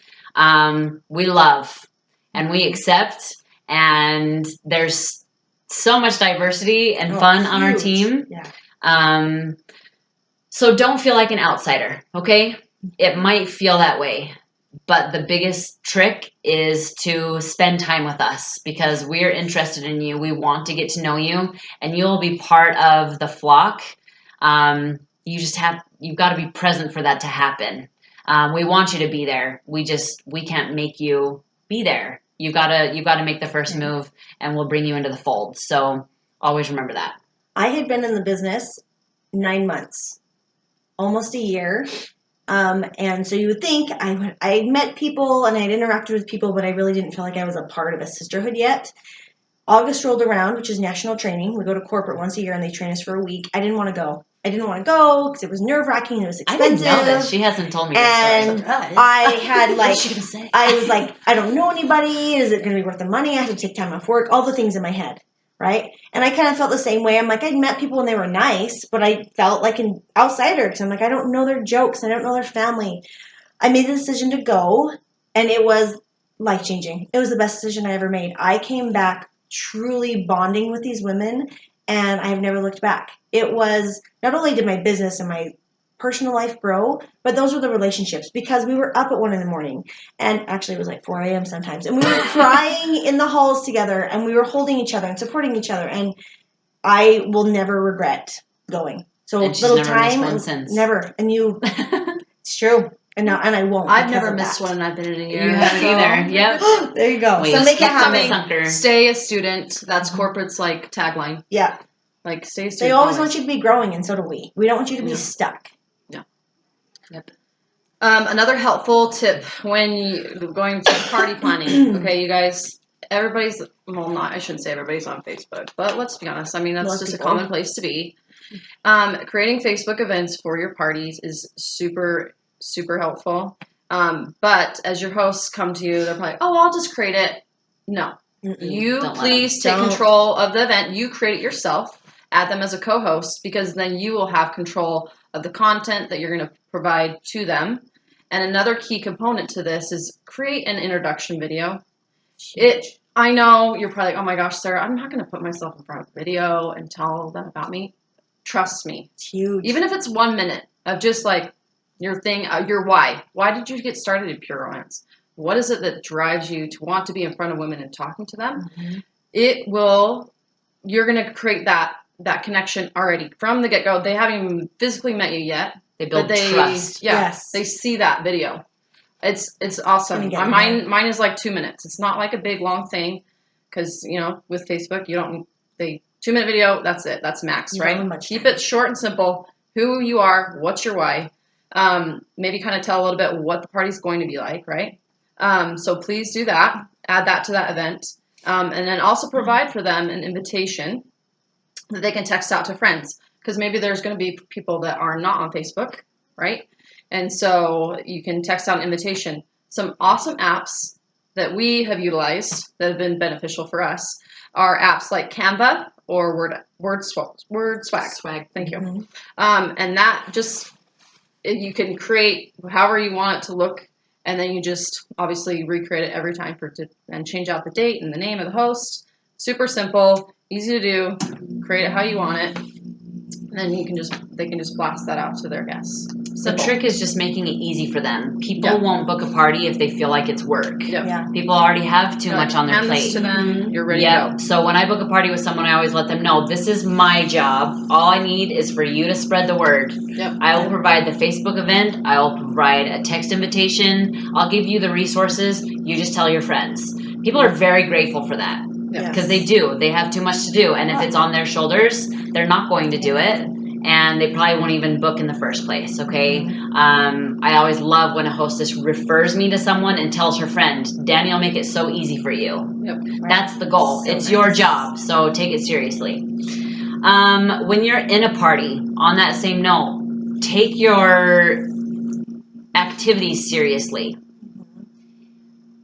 We love and we accept. And there's so much diversity and fun on our team. Yeah. So don't feel like an outsider, okay? It might feel that way. But the biggest trick is to spend time with us, because we're interested in you. We want to get to know you, and you'll be part of the flock. You've got to be present for that to happen. We want you to be there. We can't make you be there. You gotta make the first move, and we'll bring you into the fold. So always remember that. I had been in the business 9 months, almost a year. And so you would think I met people and I'd interacted with people, but I really didn't feel like I was a part of a sisterhood yet. August rolled around, which is national training. We go to corporate once a year and they train us for a week. I didn't want to go because it was nerve-wracking. It was expensive. I didn't know this. She hasn't told me this and story. I had I was like, I don't know anybody. Is it going to be worth the money? I had to take time off work. All the things in my head. Right? And I kind of felt the same way. I'm like, I'd met people and they were nice, but I felt like an outsider because I'm like, I don't know their jokes. I don't know their family. I made the decision to go, and it was life-changing. It was the best decision I ever made. I came back truly bonding with these women, and I have never looked back. It was, not only did my business and my personal life grow, but those were the relationships, because we were up at 1 a.m. and actually it was like 4 a.m. sometimes, and we were crying in the halls together, and we were holding each other and supporting each other, and I will never regret going. So And she's little never time, missed one since. never, and you, it's true, and I won't. I've because never of missed that. one, and I've been in a year. You haven't either. Yep. There you go. Well, So you make it skipped on the happen. sucker. Stay a student. That's corporate's like tagline. Yeah, Like stay a student. they always want you to be growing, and so do we. We don't want you to be Yeah. stuck. Yep. Another helpful tip when you're going to party planning. Okay, you guys. Everybody's, well, not, I shouldn't say everybody's on Facebook, but let's be honest. I mean, that's Most just people. a common place to be. Creating Facebook events for your parties is super, super helpful. But as your hosts come to you, they're probably, oh, I'll just create it. No. You Don't let please take Don't. control of the event. You create it yourself. Add them as a co-host, because then you will have control of the content that you're going to provide to them. And another key component to this is create an introduction video. I know you're probably like, oh my gosh, Sarah, I'm not going to put myself in front of a video and tell them about me. Trust me. It's huge. Even if it's 1 minute of just like your thing, your why. Why did you get started in Pure Romance? What is it that drives you to want to be in front of women and talking to them? It will, you're going to create that connection already from the get-go. They haven't even physically met you yet. They build But trust. Yeah, Yes. they see that video. It's awesome. Gonna get Mine is like 2 minutes. It's not like a big long thing, because with Facebook you don't. 2-minute video. That's it. That's max, You don't right? have much Keep time. it short and simple. Who you are. What's your why? Maybe kind of tell a little bit what the party's going to be like, right? So please do that. Add that to that event, and then also provide for them an invitation that they can text out to friends. Because maybe there's going to be people that are not on Facebook, right? And so you can text out an invitation. Some awesome apps that we have utilized that have been beneficial for us are apps like Canva or WordSwag. Swag. Thank you. Mhm. And that just, you can create however you want it to look, and then you just obviously recreate it every time and change out the date and the name of the host. Super simple, easy to do. Create it how you want it. And then they can just blast that out to their guests. The Simple. trick is just making it easy for them. People Yeah. won't book a party if they feel like it's work. Yep. Yeah. People already have too much on their Hand this plate. to them. You're ready to Yep. go. So when I book a party with someone, I always let them know this is my job. All I need is for you to spread the word. Yep. I will provide the Facebook event. I will provide a text invitation. I'll give you the resources. You just tell your friends. People are very grateful for that Yep. because they do. They have too much to do. And if it's on their shoulders, they're not going to do it. And they probably won't even book in the first place, okay? I always love when a hostess refers me to someone and tells her friend, Danny will make it so easy for you. Yep. That's the goal. So It's your nice. job, so take it seriously. When you're in a party, on that same note, take your activities seriously.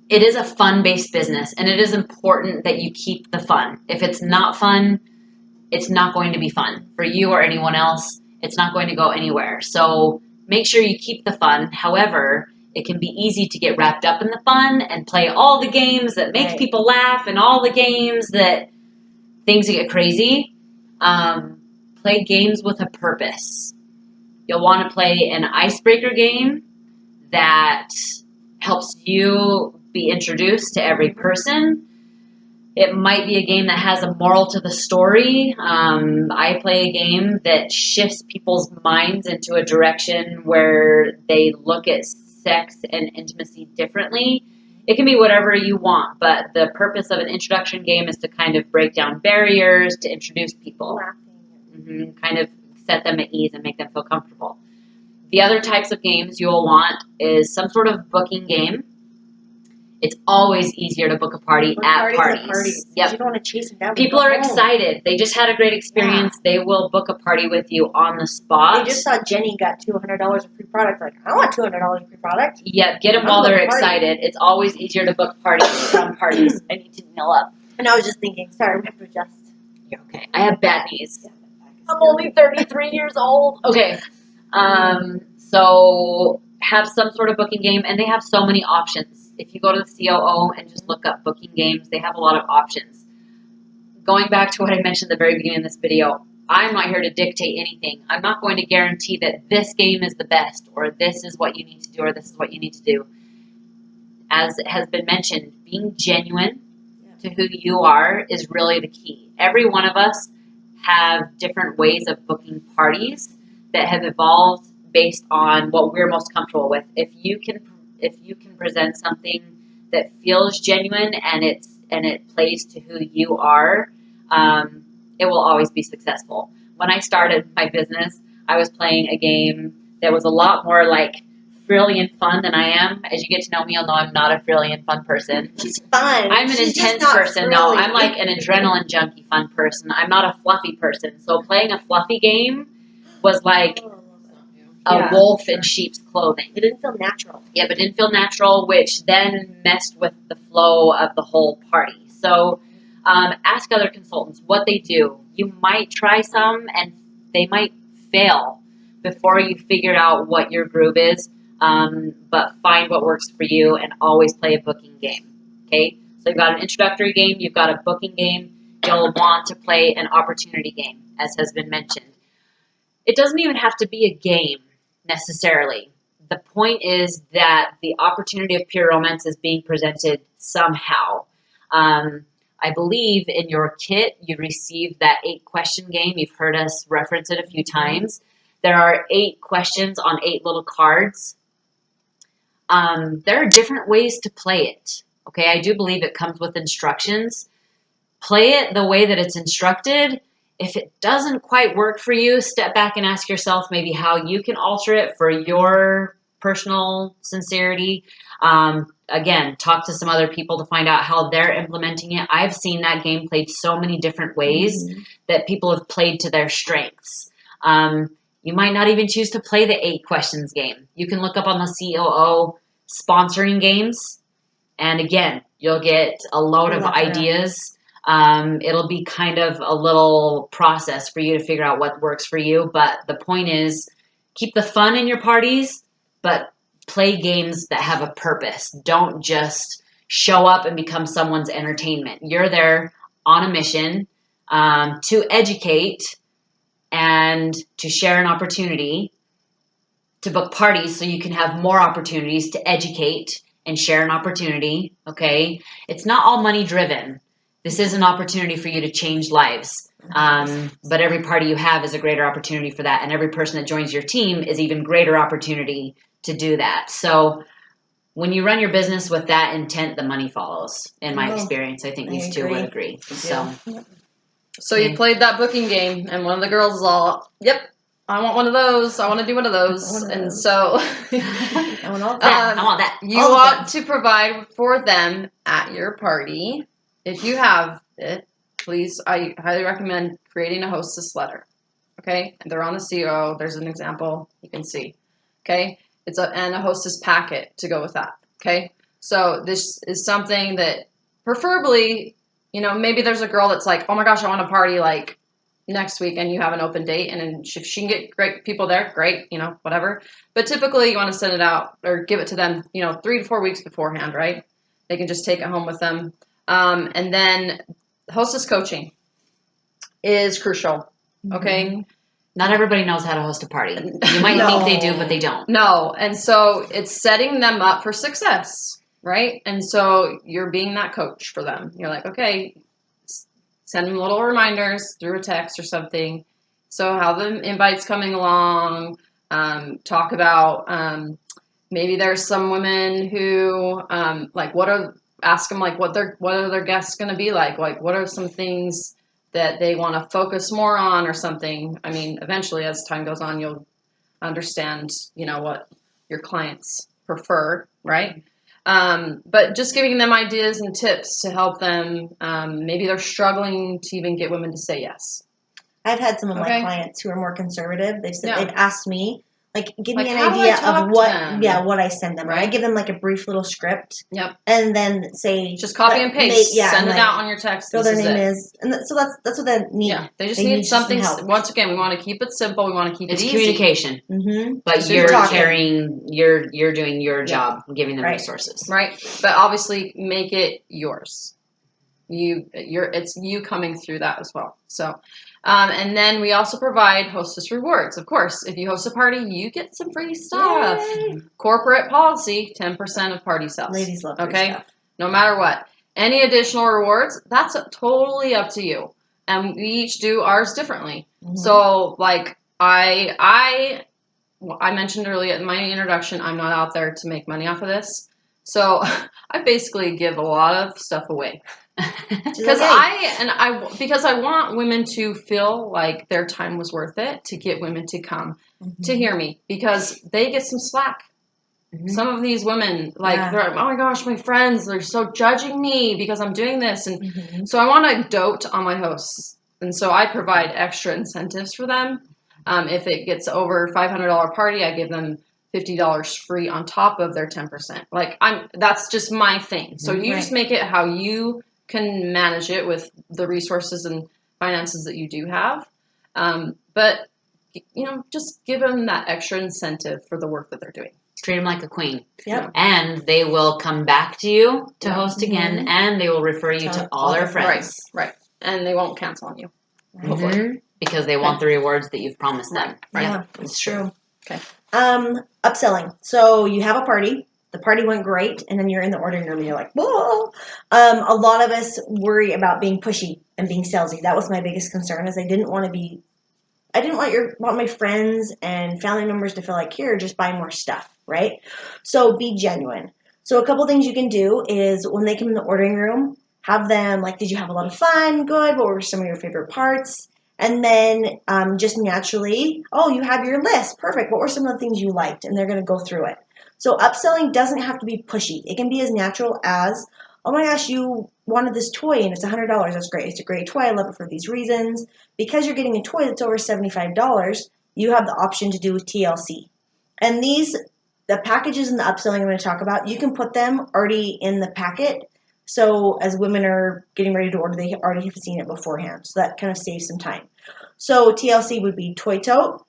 It is a fun-based business, and it is important that you keep the fun. If it's not fun, it's not going to be fun for you or anyone else. It's not going to go anywhere. So make sure you keep the fun. However, it can be easy to get wrapped up in the fun and play all the games that make Right. people laugh and all the games that things get crazy. Play games with a purpose. You'll want to play an icebreaker game that helps you be introduced to every person. It might be a game that has a moral to the story. I play a game that shifts people's minds into a direction where they look at sex and intimacy differently. It can be whatever you want, but the purpose of an introduction game is to kind of break down barriers, to introduce people, kind of set them at ease and make them feel comfortable. The other types of games you'll want is some sort of booking game. It's always easier to book a party at parties. Yep. You don't want to chase them down. People are excited. They just had a great experience. They will book a party with you on the spot. They just saw Jenny got $200 of free product. Like, I want $200 of free product. Yep, get them I'm while they're booking a party. excited. It's always easier to book parties from parties. I need to kneel up. And I was just thinking, sorry, we have to adjust. You're okay. I have bad knees. I'm only 33 years old. Okay. So have some sort of booking game, and they have so many options. If you go to the COO and just look up booking games, they have a lot of options. Going back to what I mentioned at the very beginning of this video, I'm not here to dictate anything. I'm not going to guarantee that this game is the best, or this is what you need to do, or this is what you need to do. As has been mentioned, being genuine to who you are is really the key. Every one of us have different ways of booking parties that have evolved based on what we're most comfortable with. If you can present something that feels genuine and it plays to who you are, it will always be successful. When I started my business, I was playing a game that was a lot more like frilly and fun than I am. As you get to know me, you'll know I'm not a frilly and fun person. She's fun. I'm an She's intense person. frilly. No, I'm like an adrenaline junkie fun person. I'm not a fluffy person. So playing a fluffy game was like a wolf in sheep's clothing. It didn't feel natural. Yeah, but it didn't feel natural, which then messed with the flow of the whole party. So ask other consultants what they do. You might try some and they might fail before you figure out what your groove is. But find what works for you and always play a booking game. Okay? So you've got an introductory game, you've got a booking game, you'll want to play an opportunity game, as has been mentioned. It doesn't even have to be a game necessarily. The point is that the opportunity of pure romance is being presented somehow. I believe in your kit you received that 8-question game. You've heard us reference it a few times. There are 8 questions on 8 little cards. There are different ways to play it. Okay, I do believe it comes with instructions. Play it the way that it's instructed. If it doesn't quite work for you, step back and ask yourself maybe how you can alter it for your personal sincerity. Again, talk to some other people to find out how they're implementing it. I've seen that game played so many different ways that people have played to their strengths. You might not even choose to play the 8 questions game. You can look up on the COO sponsoring games. And again, you'll get a load of ideas. It'll be kind of a little process for you to figure out what works for you. But the point is, keep the fun in your parties, but play games that have a purpose. Don't just show up and become someone's entertainment. You're there on a mission to educate and to share an opportunity to book parties so you can have more opportunities to educate and share an opportunity, okay? It's not all money driven. This is an opportunity for you to change lives. But every party you have is a greater opportunity for that. And every person that joins your team is even greater opportunity to do that. So when you run your business with that intent, the money follows, in my experience. I think these two would agree. So you played that booking game, and one of the girls is all, yep, I want one of those. I want to do one of those. And so I want all that. I want that. You want to provide for them at your party. If you have it, please, I highly recommend creating a hostess letter. Okay? And they're on the COO. There's an example you can see. Okay? And a hostess packet to go with that. Okay? So this is something that preferably, maybe there's a girl that's like, oh my gosh, I want a party like next week, and you have an open date, and if she can get great people there, great, whatever. But typically you want to send it out or give it to them, 3 to 4 weeks beforehand, right? They can just take it home with them. And then hostess coaching is crucial. Okay. Mm-hmm. Not everybody knows how to host a party. You might think they do, but they don't. No. And so it's setting them up for success, right? And so you're being that coach for them. You're like, okay, send them little reminders through a text or something. So how the invite's coming along, talk about, maybe there's some women who, ask them like what are their guests going to be like what are some things that they want to focus more on or something. I mean, eventually as time goes on, you'll understand, what your clients prefer, right? But just giving them ideas and tips to help them. Maybe they're struggling to even get women to say yes. I've had some of my clients who are more conservative. They've asked me, like give Like, me an how do I idea talk of to what them? what I send them. Right. I give them like a brief little script. Yep. And then say Just copy and paste. Send it like, out on your text. So This their is name it. is, and so that's what they need. Yeah, they just need need something. some help. Once again, we want to keep it simple. We want to keep It's it easy. communication, but So you're talking. carrying, you're doing your job, giving them resources, right? But obviously, make it yours. It's you coming through that as well. So, and then we also provide hostess rewards. Of course, if you host a party, you get some free stuff. Yay. Corporate policy: 10% of party sales. Ladies love free stuff. No matter what. Any additional rewards, that's totally up to you. And we each do ours differently. So, like, I mentioned earlier in my introduction, I'm not out there to make money off of this. So I basically give a lot of stuff away. Because I want women to feel like their time was worth it, to get women to come to hear me, because they get some slack. Some of these women, like, they're like, oh my gosh, my friends, they're so judging me because I'm doing this. And so I want to dote on my hosts. And so I provide extra incentives for them. If it gets over $500 party, I give them $50 free on top of their 10%. Like, that's just my thing. So you just make it how you can manage it with the resources and finances that you do have. But, just give them that extra incentive for the work that they're doing. Treat them like a queen. Yep. And they will come back to you to host again, and they will refer you to all their friends. Right. And they won't cancel on you. Hopefully. Because they want the rewards that you've promised them. Right? Yeah, it's true. Okay. Upselling. So you have a party. The party went great, and then you're in the ordering room and you're like, whoa. A lot of us worry about being pushy and being salesy. That was my biggest concern, is I didn't want my friends and family members to feel like, here, just buy more stuff, right? So be genuine. So a couple things you can do is when they come in the ordering room, have them like, did you have a lot of fun? Good. What were some of your favorite parts? And then just naturally, you have your list. Perfect. What were some of the things you liked? And they're going to go through it. So upselling doesn't have to be pushy. It can be as natural as, oh my gosh, you wanted this toy and it's $100. That's great. It's a great toy. I love it for these reasons. Because you're getting a toy that's over $75, you have the option to do TLC. And the packages and the upselling I'm going to talk about, you can put them already in the packet. So as women are getting ready to order, they already have seen it beforehand. So that kind of saves some time. So TLC would be toy tote,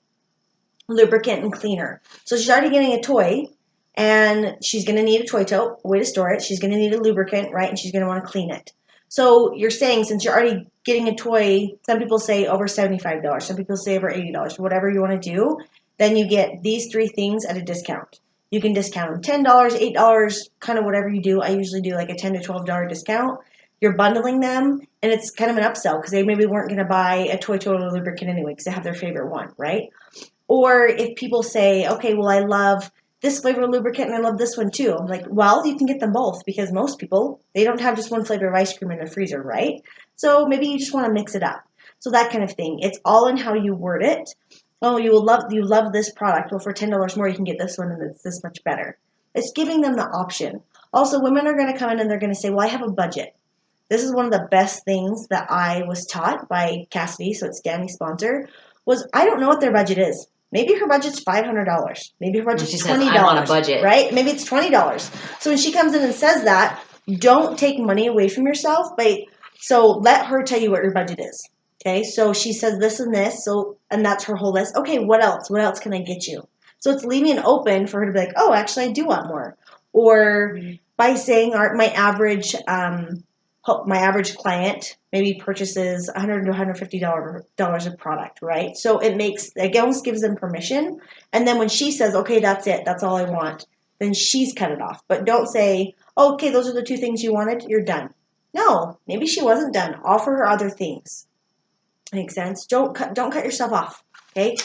lubricant, and cleaner. So she's already getting a toy, and she's going to need a toy tote, a way to store it. She's going to need a lubricant, right? And she's going to want to clean it. So you're saying, since you're already getting a toy, some people say over $75, some people say over $80, whatever you want to do, then you get these three things at a discount. You can discount them $10, $8, kind of whatever you do. I usually do like a $10 to $12 discount. You're bundling them, and it's kind of an upsell because they maybe weren't going to buy a toy tote or lubricant anyway because they have their favorite one, right? Or if people say, okay, well, I love this flavor of lubricant and I love this one too. I'm like, well, you can get them both because most people, they don't have just one flavor of ice cream in their freezer, right? So maybe you just want to mix it up. So that kind of thing. It's all in how you word it. Oh, you love this product. Well, for $10 more, you can get this one and it's this much better. It's giving them the option. Also, women are going to come in and they're going to say, well, I have a budget. This is one of the best things that I was taught by Cassidy, so it's Danny's sponsor, was I don't know what their budget is. Maybe her budget's $500. Maybe her budget's $20. Says, I'm on a budget. Right? Maybe it's $20. So when she comes in and says that, don't take money away from yourself. So let her tell you what your budget is. Okay? So she says this and this, and that's her whole list. Okay, what else? What else can I get you? So it's leaving it open for her to be like, oh, actually, I do want more. Or by saying my average client maybe purchases $100 to $150 of product, right? So it almost gives them permission. And then when she says, okay, that's it, that's all I want, then she's cut it off. But don't say, oh, okay, those are the two things you wanted, you're done. No, maybe she wasn't done. Offer her other things. Makes sense? Don't cut yourself off, okay?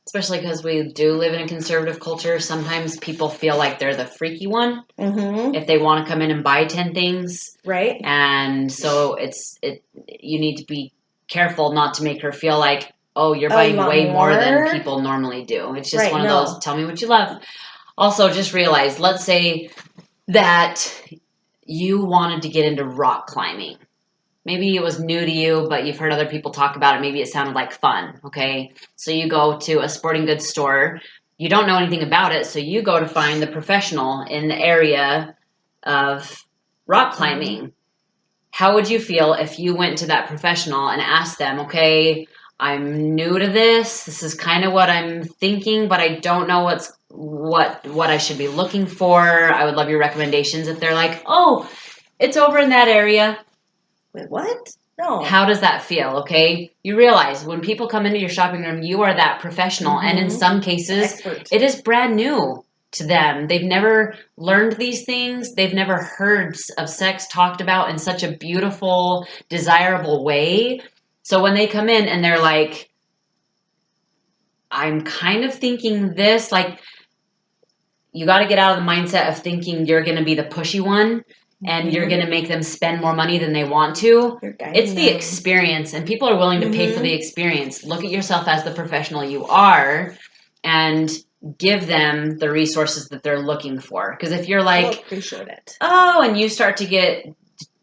Especially because we do live in a conservative culture. Sometimes people feel like they're the freaky one if they want to come in and buy 10 things. Right. And so you need to be careful not to make her feel like, oh, you're buying way more than people normally do. It's just one of those, tell me what you love. Also, just realize, let's say that you wanted to get into rock climbing. Maybe it was new to you, but you've heard other people talk about it. Maybe it sounded like fun, okay? So you go to a sporting goods store. you don't know anything about it, so you go to find the professional in the area of rock climbing. How would you feel if you went to that professional and asked them, okay, I'm new to this. This is kind of what I'm thinking, but I don't know what I should be looking for. I would love your recommendations. If they're like, oh, it's over in that area. Wait, what? No. How does that feel? Okay. You realize when people come into your shopping room, you are that professional. And in some cases, it is brand new to them. They've never learned these things. They've never heard of sex talked about in such a beautiful, desirable way. So when they come in and they're like, I'm kind of thinking this, like, you got to get out of the mindset of thinking you're going to be the pushy one and you're going to make them spend more money than they want to. It's the experience, and people are willing to pay for the experience. Look at yourself as the professional you are and give them the resources that they're looking for. Because if you're like, appreciate it. Oh, and you start to get,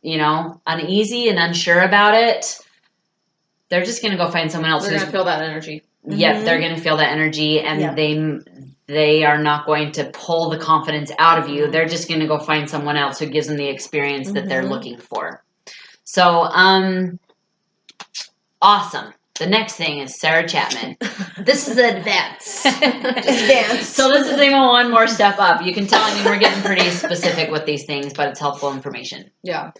uneasy and unsure about it, they're just going to go find someone else. They're going to feel that energy. Yep, they're going to feel that energy, and they are not going to pull the confidence out of you. They're just going to go find someone else who gives them the experience that they're looking for. So, awesome. The next thing is Sarah Chapman. This is advanced. Advanced. So this is even one more step up. You can tell, we're getting pretty specific with these things, but it's helpful information. Yeah.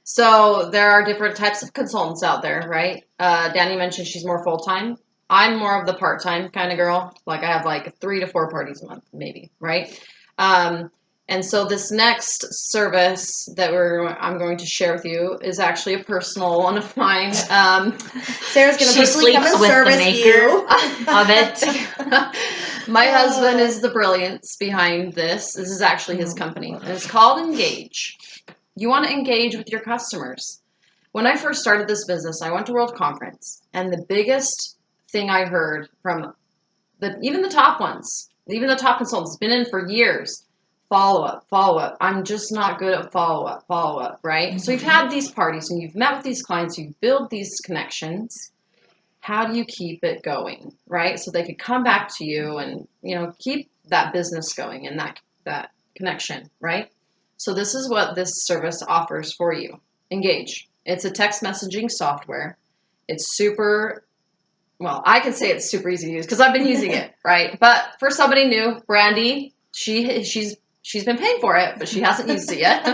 So there are different types of consultants out there, right? Danny mentioned she's more full-time. I'm more of the part-time kind of girl. Like I have like 3 to 4 parties a month, maybe, right? And so this next service that I'm going to share with you is actually a personal one of mine. Sarah's going to personally come and service you of it. My husband is the brilliance behind this. This is actually his company, and it's called Engage. You want to engage with your customers. When I first started this business, I went to World Conference, and the biggest thing I heard from even the top ones, even the top consultants, been in for years, follow up. I'm just not good at follow up, right? So you've had these parties and you've met with these clients, you build these connections. How do you keep it going, right? So they could come back to you and, keep that business going and that connection, right? So this is what this service offers for you. Engage. It's a text messaging software. It's super, I can say it's super easy to use because I've been using it, right? But for somebody new, Brandy, she's been paying for it, but she hasn't used it yet.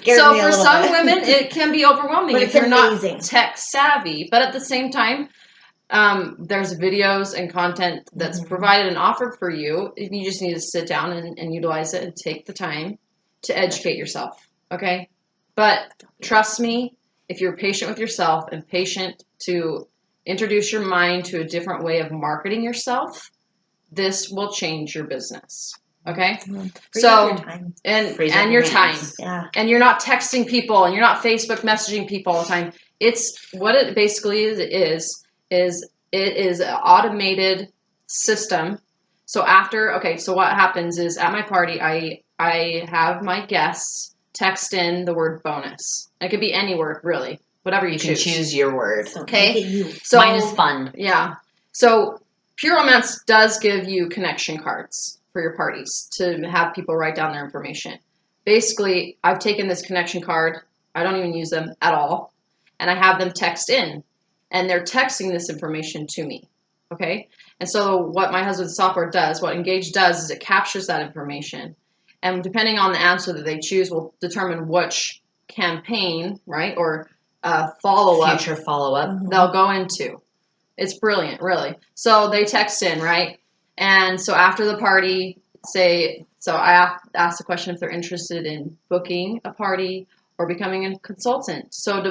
So for some women, it can be overwhelming if you're not tech savvy. But at the same time, there's videos and content that's provided and offered for you. You just need to sit down and utilize it and take the time to educate yourself, okay? But trust me, if you're patient with yourself and patient to introduce your mind to a different way of marketing yourself, this will change your business, okay? So, and your time. Yeah. And you're not texting people and you're not Facebook messaging people all the time. It's what it basically is it is an automated system. So so what happens is at my party, I have my guests text in the word bonus. It could be any word, really, whatever you choose. You can choose your word. Okay. So mine is fun. Yeah. So Pure Romance does give you connection cards for your parties to have people write down their information. Basically, I've taken this connection card. I don't even use them at all. And I have them text in. And they're texting this information to me. Okay? And so what my husband's software does, what Engage does, is it captures that information. And depending on the answer that they choose will determine which campaign, right, or follow-up. Future follow-up. They'll go into. It's brilliant, really. So they text in, right? And so after the party, I ask the question if they're interested in booking a party or becoming a consultant. So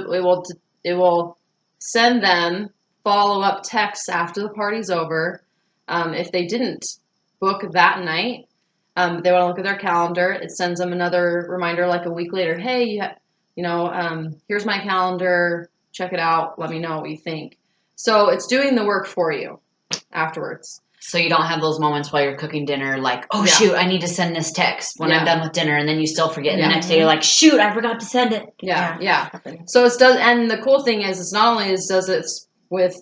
it will send them follow-up texts after the party's over. If they didn't book that night, they want to look at their calendar. It sends them another reminder like a week later. Hey, here's my calendar. Check it out. Let me know what you think. So it's doing the work for you afterwards. So you don't have those moments while you're cooking dinner like, shoot, I need to send this text when I'm done with dinner, and then you still forget. And the next day you're like, shoot, I forgot to send it. Yeah. So and the cool thing is, it's not only does it with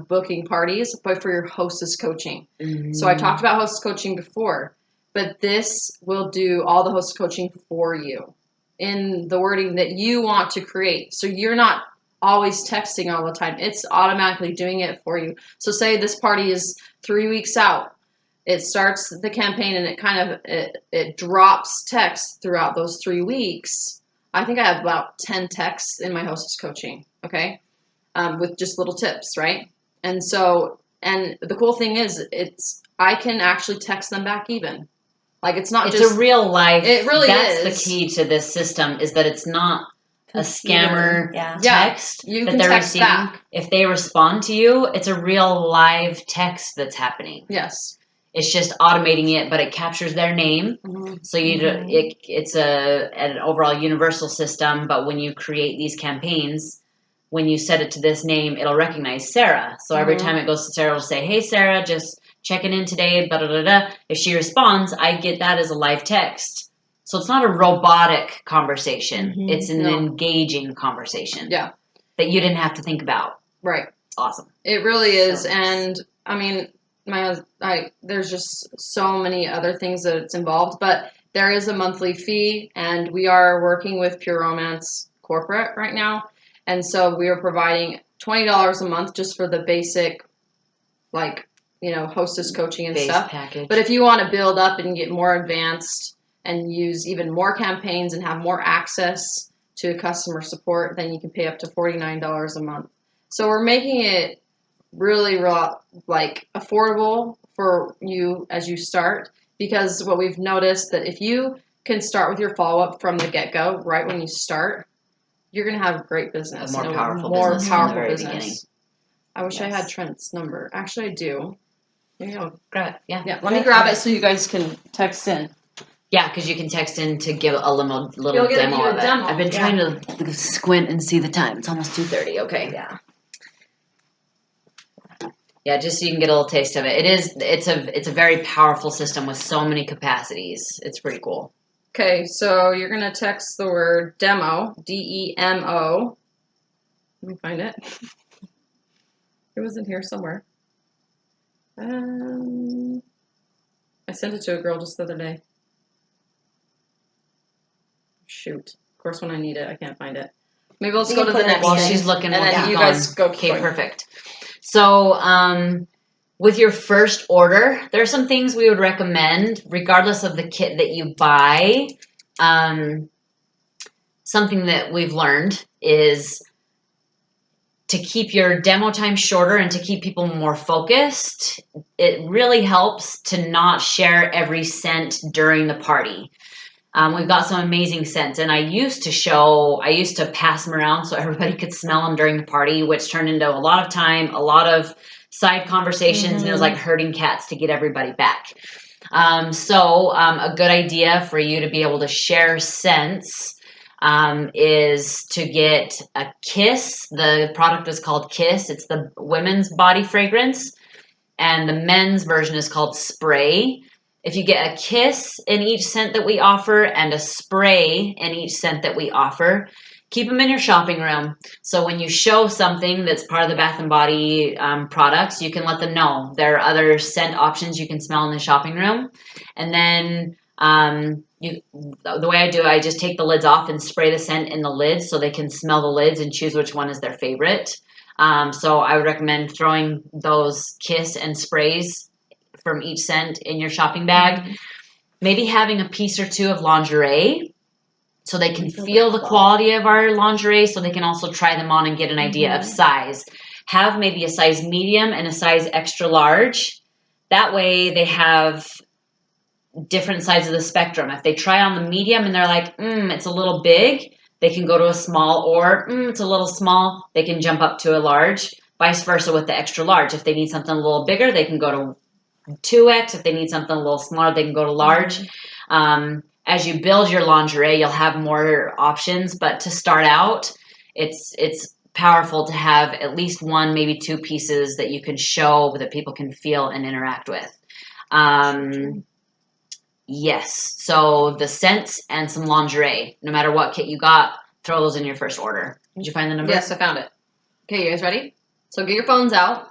booking parties, but for your hostess coaching. Mm-hmm. So I talked about hostess coaching before, but this will do all the hostess coaching for you in the wording that you want to create. So you're not always texting all the time. It's automatically doing it for you. So say this party is 3 weeks out. It starts the campaign and it drops text throughout those 3 weeks. I think I have about 10 texts in my hostess coaching, okay? With just little tips, right? And the cool thing is I can actually text them back even. Like it's not just a real life. It really that's is. the key to this system is that it's not a scammer text you that can they're text receiving. back. If they respond to you, it's a real live text that's happening. Yes. It's just automating it, but it captures their name. Mm-hmm. So it's an overall universal system. But when you create these campaigns, when you set it to this name, it'll recognize Sarah. So every time it goes to Sarah, it'll say, "Hey, Sarah, just checking in today." Da da da da. If she responds, I get that as a live text. So it's not a robotic conversation. Mm-hmm. It's an engaging conversation. Yeah. That you didn't have to think about. Right. It's awesome. It really is, So nice. and I mean. There's just so many other things that it's involved, but there is a monthly fee, and we are working with Pure Romance Corporate right now, and so we are providing $20 a month just for the basic, hostess coaching and Base stuff. package. But if you want to build up and get more advanced and use even more campaigns and have more access to customer support, then you can pay up to $49 a month. So we're making it really affordable for you as you start, because what we've noticed that if you can start with your follow-up from the get-go right when you start, you're going to have a great business, a more powerful business from the very beginning. I wish I had Trent's number. Actually, I do. Here you go. Grab it. Yeah, let me grab it so you guys can text in. Yeah, because you can text in to give a little You'll get demo a of it. demo. I've been trying to squint and see the time. It's almost 2:30. Okay. Yeah. Yeah, just so you can get a little taste of it. It's a very powerful system with so many capacities. It's pretty cool. Okay, so you're gonna text the word demo, DEMO. Let me find it. It was in here somewhere. I sent it to a girl just the other day. Shoot. Of course, when I need it, I can't find it. Maybe let's go to the next While thing. she's looking, and we'll then keep you going. guys go. Okay, perfect. So, with your first order, there are some things we would recommend, regardless of the kit that you buy. Something that we've learned is to keep your demo time shorter and to keep people more focused. It really helps to not share every scent during the party. We've got some amazing scents, and I used to pass them around so everybody could smell them during the party, which turned into a lot of time, a lot of side conversations, and it was like herding cats to get everybody back. A good idea for you to be able to share scents is to get a Kiss. The product is called Kiss. It's the women's body fragrance, and the men's version is called Spray. If you get a Kiss in each scent that we offer and a spray in each scent that we offer, keep them in your shopping room. So when you show something that's part of the Bath & Body products, you can let them know. There are other scent options you can smell in the shopping room. And then the way I do it, I just take the lids off and spray the scent in the lids so they can smell the lids and choose which one is their favorite. So I would recommend throwing those Kiss and sprays from each scent in your shopping bag. Maybe having a piece or two of lingerie so they can feel the quality of our lingerie, so they can also try them on and get an idea of size. Have maybe a size medium and a size extra large. That way they have different sides of the spectrum. If they try on the medium and they're like, it's a little big, they can go to a small, or it's a little small, they can jump up to a large. Vice versa with the extra large. If they need something a little bigger, they can go to 2X. If they need something a little smaller, they can go to large. As you build your lingerie, you'll have more options, but to start out, it's powerful to have at least one, maybe two pieces that you can show that people can feel and interact with. Yes, so the scents and some lingerie. No matter what kit you got, throw those in your first order. Did you find the number? Yes, I found it. Okay, you guys ready? So get your phones out,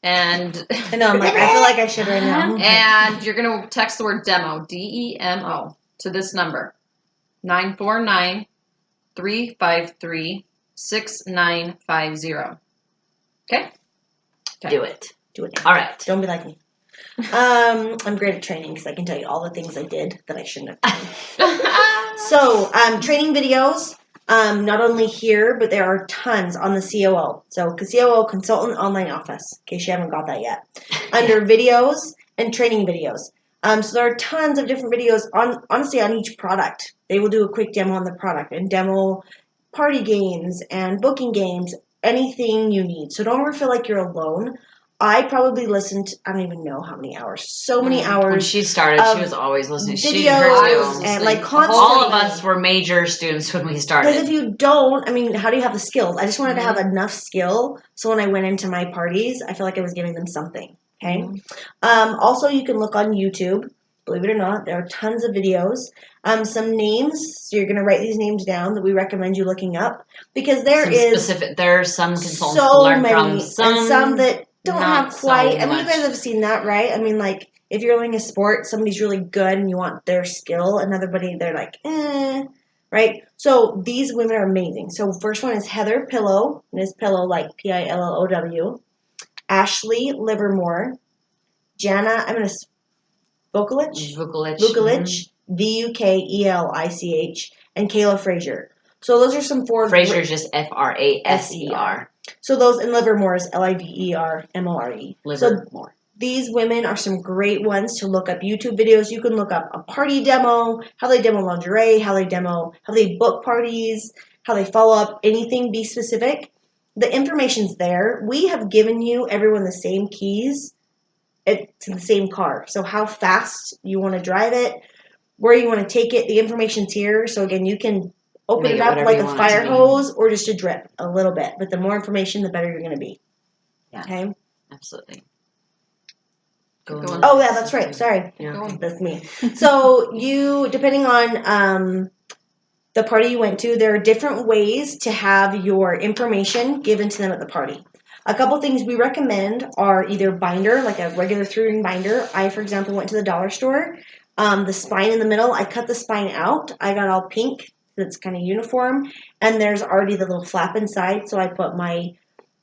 and I know, I'm like, I feel like I should right now. and you're going to text the word demo, DEMO, to this number, 949-353-6950. Okay? Do it. Do it. All right. Don't be like me. I'm great at training because I can tell you all the things I did that I shouldn't have done. So, training videos, not only here, but there are tons on the COO. So, COO, Consultant Online Office, in case you haven't got that yet. Under videos and training videos. So there are tons of different videos honestly on each product. They will do a quick demo on the product and demo party games and booking games, anything you need. So don't ever feel like you're alone. I probably listened, I don't even know how many hours. So many hours. When she started, she was always listening. Videos and like constantly. All of us were major students when we started. Because if you don't, I mean, how do you have the skills? I just wanted to have enough skill so when I went into my parties, I feel like I was giving them something. Okay. Also, you can look on YouTube. Believe it or not, there are tons of videos. Some names, so you're going to write these names down that we recommend you looking up because there are some consultants to learn many, from, and some that don't have quite. So I mean, you guys have seen that, right? I mean, like if you're learning a sport, somebody's really good and you want their skill, and everybody they're like, right? So these women are amazing. So first one is Heather Pillow, and it's Pillow like Pillow. Ashley Livermore, Jana, Vukolich, Vukelich, and Kayla Frazier. So those are some four. Frazier's just Fraser. So those, and Livermore is Livermore. Livermore. So these women are some great ones to look up YouTube videos. You can look up a party demo, how they demo lingerie, how they book parties, how they follow up, anything, be specific. The information's there. We have given you everyone the same keys to the same car. So how fast you want to drive it, where you want to take it, the information's here. So again, you can open it up like a fire hose or just a drip a little bit. But the more information, the better you're going to be. Yeah. Okay? Absolutely. Oh, yeah, that's right. Sorry. Yeah. That's me. So you, depending on the party you went to, there are different ways to have your information given to them at the party. A couple things we recommend are either binder, like a regular 3-ring binder. I, for example, went to the dollar store. The spine in the middle, I cut the spine out. I got all pink, that's kind of uniform. And there's already the little flap inside, so I put my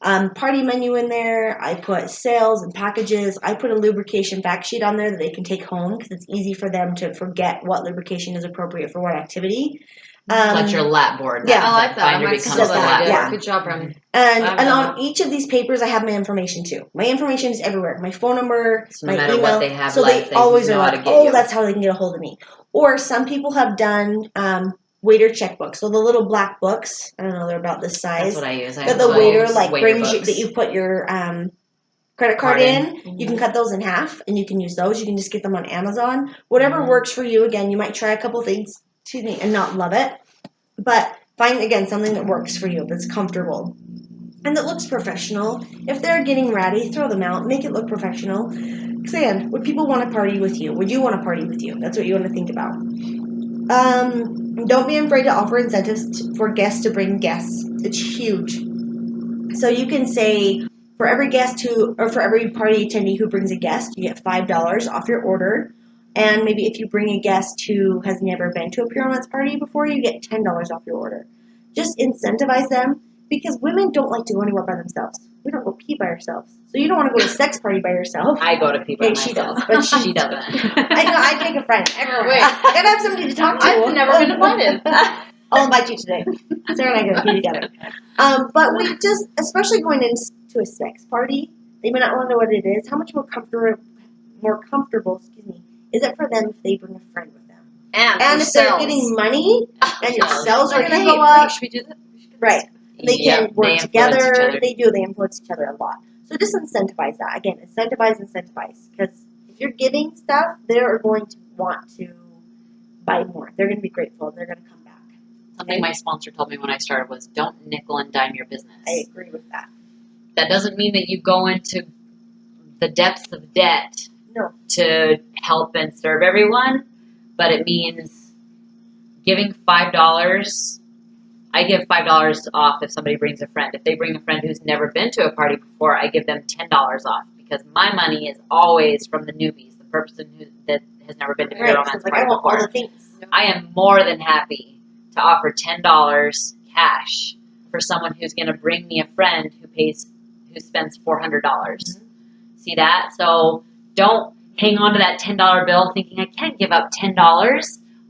party menu in there. I put sales and packages. I put a lubrication fact sheet on there that they can take home because it's easy for them to forget what lubrication is appropriate for what activity. Like your lap board. Yeah, I like that. Binder becomes the lap board. Yeah. Good job, Brandon. And on each of these papers, I have my information too. My information is everywhere. My phone number, so my no matter email. What they have so left, they always know are how to like, get you. that's how they can get a hold of me. Or some people have done waiter checkbooks. So the little black books. I don't know, they're about this size. That's what I use. That the waiter brings books. you, that you put your credit card in. Mm-hmm. You can cut those in half, and you can use those. You can just get them on Amazon. Whatever works for you. Again, you might try a couple things, and not love it, but find, again, something that works for you, that's comfortable, and that looks professional. If they're getting ratty, throw them out. Make it look professional. Because, again, would people want to party with you? Would you want to party with you? That's what you want to think about. Don't be afraid to offer incentives for guests to bring guests. It's huge. So you can say, for every for every party attendee who brings a guest, you get $5 off your order. And maybe if you bring a guest who has never been to a Pure Romance party before, you get $10 off your order. Just incentivize them, because women don't like to go anywhere by themselves. We don't go pee by ourselves. So you don't want to go to a sex party by yourself. I go to pee by myself. She does, but she doesn't. I take a friend everywhere. Wait. I gotta have somebody to talk to. I've never been invited. I'll invite you today. Sarah and I are going to pee together. But we just, especially going into a sex party, they may not want to know what it is. How much more comfortable, is it for them if they bring a friend with them? And if they're getting money, and your sales are going to go up. Should we do that? Right. They can work together. They influence each other a lot. So just incentivize that. Again, incentivize. Because if you're giving stuff, they're going to want to buy more. They're going to be grateful, and they're going to come back. Something my sponsor told me when I started was, don't nickel and dime your business. I agree with that. That doesn't mean that you go into the depths of debt to help and serve everyone, but it means giving $5. I give $5 off if somebody brings a friend. If they bring a friend who's never been to a party before, I give them $10 off because my money is always from the newbies, the person that has never been to a romance Like, party I want before. all the things. I am more than happy to offer $10 cash for someone who's going to bring me a friend who spends $400. Mm-hmm. See that? So don't hang on to that $10 bill thinking I can't give up $10.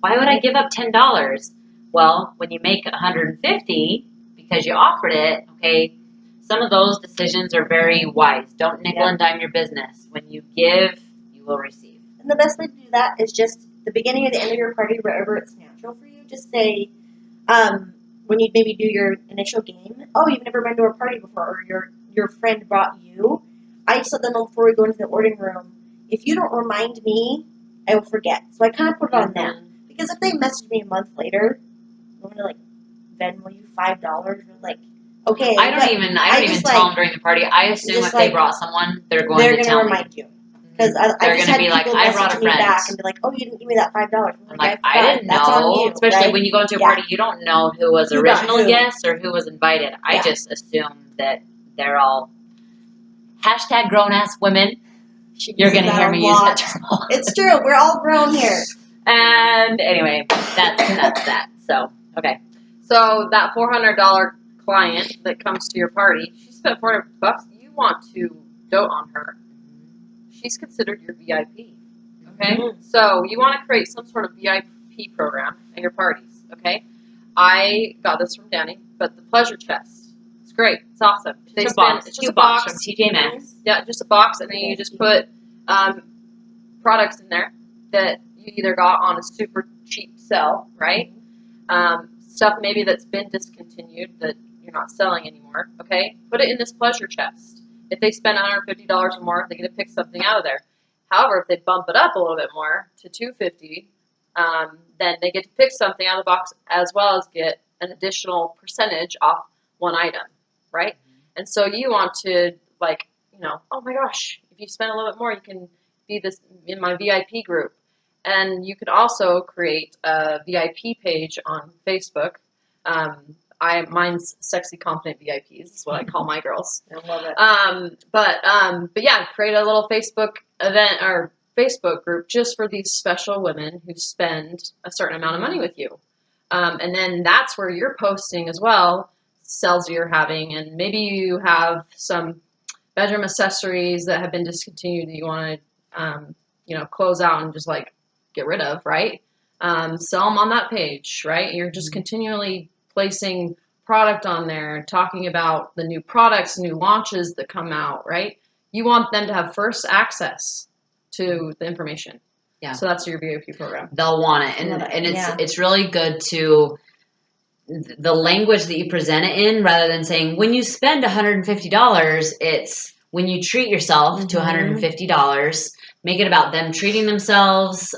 Why would I give up $10? Well, when you make $150 because you offered it, okay, some of those decisions are very wise. Don't nickel and dime your business. When you give, you will receive. And the best way to do that is just the beginning or the end of your party, wherever it's natural for you. Just say, when you maybe do your initial game, oh, you've never been to a party before, or your friend brought you. I just let them know before we go into the ordering room, if you don't remind me, I will forget. So I kind of put it on them. Because if they message me a month later, I'm going to, like, Venmo you $5, or, like, okay. I don't even tell them during the party. I assume if they brought someone, they're going to tell me. Remind you. Because they're going to be like, I brought a friend. Back and be like, oh, you didn't give me that $5. I'm like, I didn't know. On you, especially when you go to a party, you don't know who was original guest or who was invited. I just assume that they're all #grown-ass women. You're going to hear me use that term. It's true. We're all grown here. And anyway, that's that. So, okay. So that $400 client that comes to your party, she spent $400. You want to dote on her. She's considered your VIP. Okay? Mm-hmm. So you want to create some sort of VIP program at your parties. Okay? I got this from Danny, but the pleasure chest. It's great. It's awesome. It's just a box from TJ Maxx. Yeah, just a box, and then you just put products in there that you either got on a super cheap sell, right? Stuff maybe that's been discontinued that you're not selling anymore, okay? Put it in this pleasure chest. If they spend $150 or more, they get to pick something out of there. However, if they bump it up a little bit more to $250, then they get to pick something out of the box as well as get an additional percentage off one item, right? And so you want to, like, oh my gosh, if you spend a little bit more, you can be this in my VIP group. And you could also create a VIP page on Facebook. Mine's Sexy Confident VIPs is what I call my girls. I love it. But yeah, create a little Facebook event or Facebook group just for these special women who spend a certain amount of money with you. And then that's where you're posting as well, sales you're having, and maybe you have some bedroom accessories that have been discontinued that you want to, close out and just like get rid of, right? Sell them on that page, right? You're just continually placing product on there, talking about the new products, new launches that come out, right? You want them to have first access to the information. Yeah. So that's your VIP program. They'll want it. And it's really good to the language that you present it in, rather than saying, when you spend $150, it's when you treat yourself to $150, make it about them treating themselves,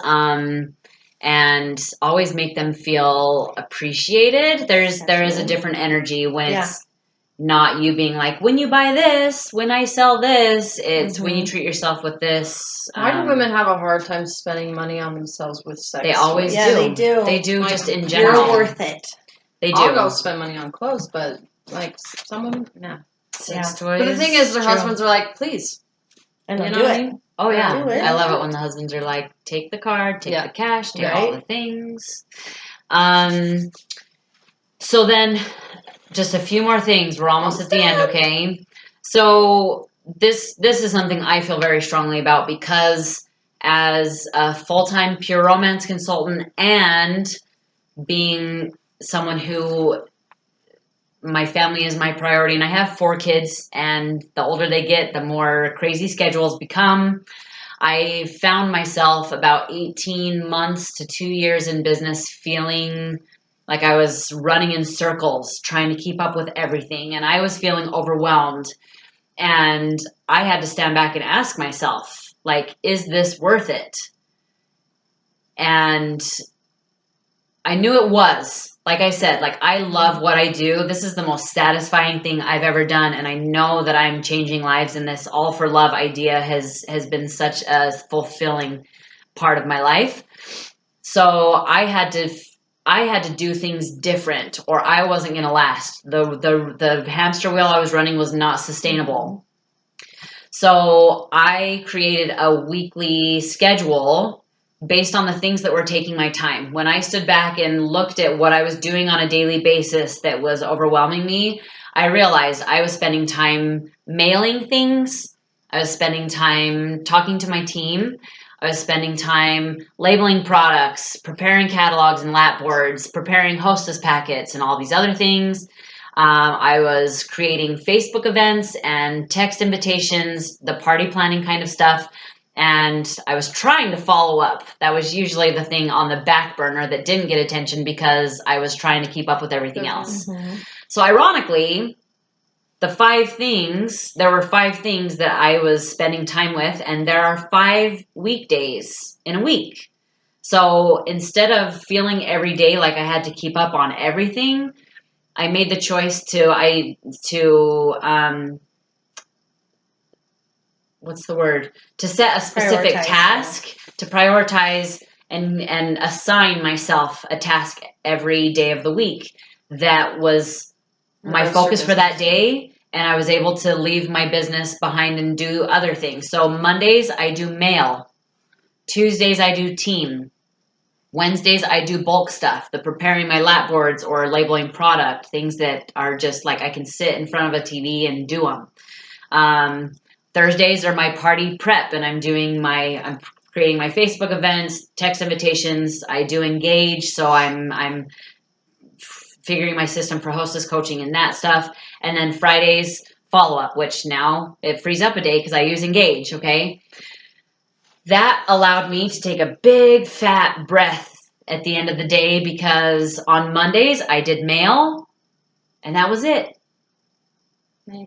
and always make them feel appreciated. There is a different energy when it's not you being like, when you buy this, when I sell this, it's when you treat yourself with this. Why do women have a hard time spending money on themselves with sex? They always do. They do. They do, like, just in general. You're worth it. They do. I'll go spend money on clothes, but like some women, nah. Sex toys. But the thing is, their husbands are like, please. And they'll do it. I mean? Oh, yeah. I love it when the husbands are like, take the card, take the cash, take all the things. So then, just a few more things. We're almost at the end, okay? So this is something I feel very strongly about, because as a full-time pure romance consultant and being someone who my family is my priority, and I have 4 kids, and the older they get, the more crazy schedules become. I found myself about 18 months to 2 years in business feeling like I was running in circles trying to keep up with everything, and I was feeling overwhelmed. And I had to stand back and ask myself, like, is this worth it? And I knew it was. Like I said, like, I love what I do. This is the most satisfying thing I've ever done, and I know that I'm changing lives, and this all for love idea has been such a fulfilling part of my life. So I had I had to do things different or I wasn't going to last. The hamster wheel I was running was not sustainable. So I created a weekly schedule based on the things that were taking my time. When I stood back and looked at what I was doing on a daily basis that was overwhelming me, I realized I was spending time mailing things. I was spending time talking to my team. I was spending time labeling products, preparing catalogs and lap boards, preparing hostess packets and all these other things. I was creating Facebook events and text invitations, the party planning kind of stuff. And I was trying to follow up. That was usually the thing on the back burner that didn't get attention because I was trying to keep up with everything else. Mm-hmm. So ironically, there were 5 things that I was spending time with, and there are 5 weekdays in a week. So instead of feeling every day like I had to keep up on everything, I made the choice to set a specific task, to prioritize and assign myself a task every day of the week that was my focus for that day, and I was able to leave my business behind and do other things. So Mondays I do mail, Tuesdays I do team, Wednesdays I do bulk stuff, the preparing my lap boards or labeling product, things that are just like I can sit in front of a TV and do them. Thursdays are my party prep, and I'm creating my Facebook events, text invitations. I do engage, so I'm figuring my system for hostess coaching and that stuff. And then Fridays follow up, which now it frees up a day because I use engage. Okay. That allowed me to take a big fat breath at the end of the day because on Mondays I did mail and that was it.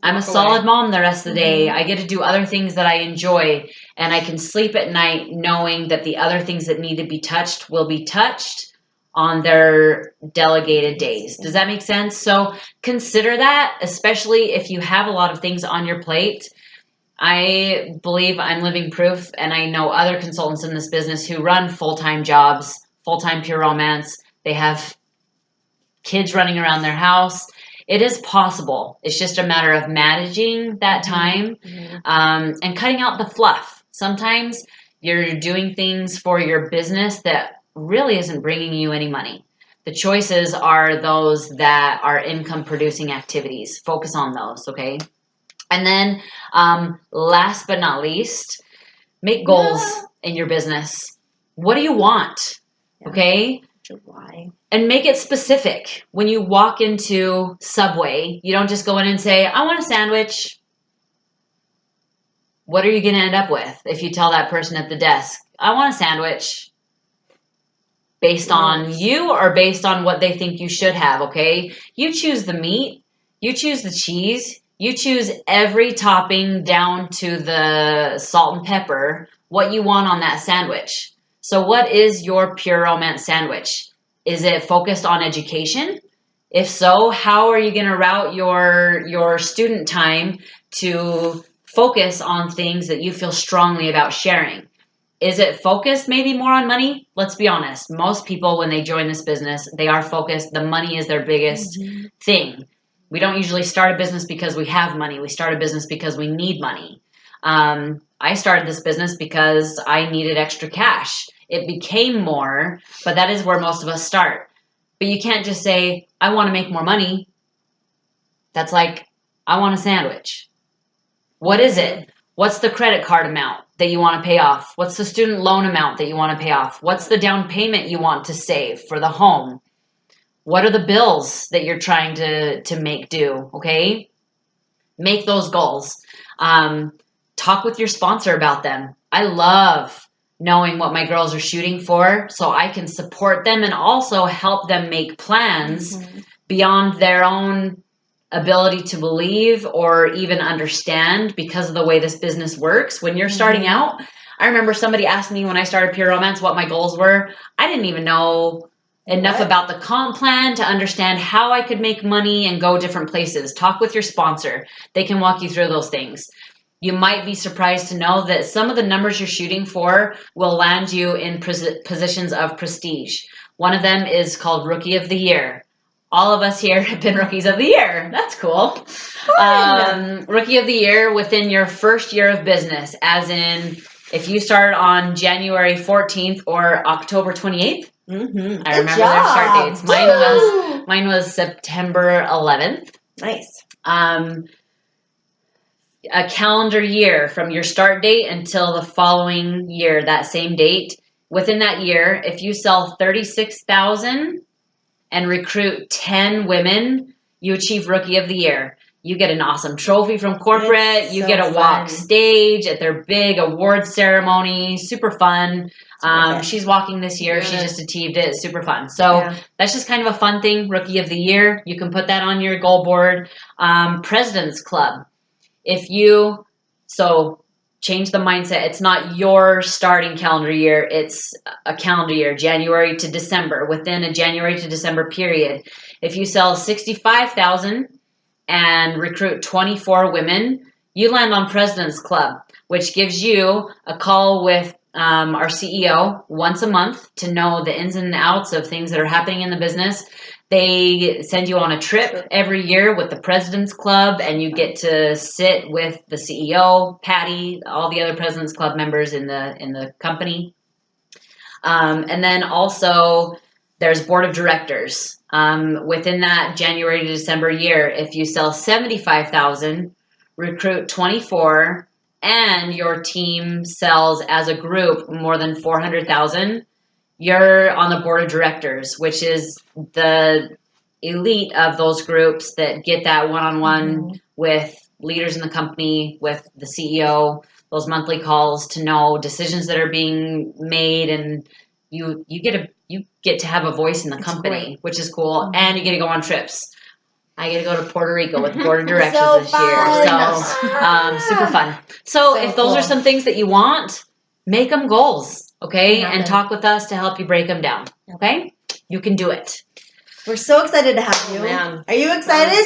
I'm a solid mom the rest of the day. I get to do other things that I enjoy, and I can sleep at night knowing that the other things that need to be touched will be touched on their delegated days. Does that make sense? So consider that, especially if you have a lot of things on your plate. I believe I'm living proof, and I know other consultants in this business who run full-time jobs, full-time pure romance. They have kids running around their house. It is possible. It's just a matter of managing that time and cutting out the fluff. Sometimes you're doing things for your business that really isn't bringing you any money. The choices are those that are income-producing activities. Focus on those, okay? And then last but not least, make goals in your business. What do you want, okay? Why? And make it specific. When you walk into Subway, you don't just go in and say, I want a sandwich. What are you going to end up with if you tell that person at the desk, I want a sandwich? Based on you or based on what they think you should have, okay? You choose the meat. You choose the cheese. You choose every topping down to the salt and pepper, what you want on that sandwich. So what is your pure romance sandwich? Is it focused on education? If so, how are you going to route your student time to focus on things that you feel strongly about sharing? Is it focused maybe more on money? Let's be honest. Most people, when they join this business, they are focused. The money is their biggest thing. We don't usually start a business because we have money. We start a business because we need money. I started this business because I needed extra cash. It became more, but that is where most of us start. But you can't just say, I want to make more money. That's like, I want a sandwich. What is it? What's the credit card amount that you want to pay off? What's the student loan amount that you want to pay off? What's the down payment you want to save for the home? What are the bills that you're trying to make do, okay? Make those goals. Talk with your sponsor about them. I love knowing what my girls are shooting for so I can support them and also help them make plans beyond their own ability to believe or even understand because of the way this business works. When you're starting out, I remember somebody asked me when I started Pure Romance what my goals were. I didn't even know enough about the comp plan to understand how I could make money and go different places. Talk with your sponsor. They can walk you through those things. You might be surprised to know that some of the numbers you're shooting for will land you in positions of prestige. One of them is called Rookie of the Year. All of us here have been Rookies of the Year. That's cool. Rookie of the Year within your first year of business, as in if you start on January 14th or October 28th. Mm-hmm. I remember their start dates. Mine was September 11th. Nice. A calendar year from your start date until the following year, that same date. Within that year, if you sell 36,000 and recruit 10 women, you achieve Rookie of the Year. You get an awesome trophy from corporate. You get a walk stage at their big award ceremony. Super fun. She's walking this year. She just achieved it. Super fun. So that's just kind of a fun thing. Rookie of the Year. You can put that on your goal board. President's Club. Change the mindset. It's not your starting calendar year. It's a calendar year, January to December. Within a January to December period, if you sell 65,000 and recruit 24 women, you land on President's Club, which gives you a call with our CEO once a month to know the ins and outs of things that are happening in the business. They send you on a trip every year with the President's Club, and you get to sit with the CEO, Patty, all the other President's Club members in the company. And then also there's board of directors. Within that January to December year, if you sell 75,000, recruit 24, and your team sells as a group more than 400,000, you're on the board of directors, which is the elite of those groups that get that one-on-one with leaders in the company, with the CEO, those monthly calls to know decisions that are being made, and you get to have a voice in the company, which is cool, and you get to go on trips. I get to go to Puerto Rico with the board of directors this year, so super fun. So if those are some things that you want, make them goals. Okay, and talk with us to help you break them down. Okay, you can do it. We're so excited to have you. Man. Are you excited?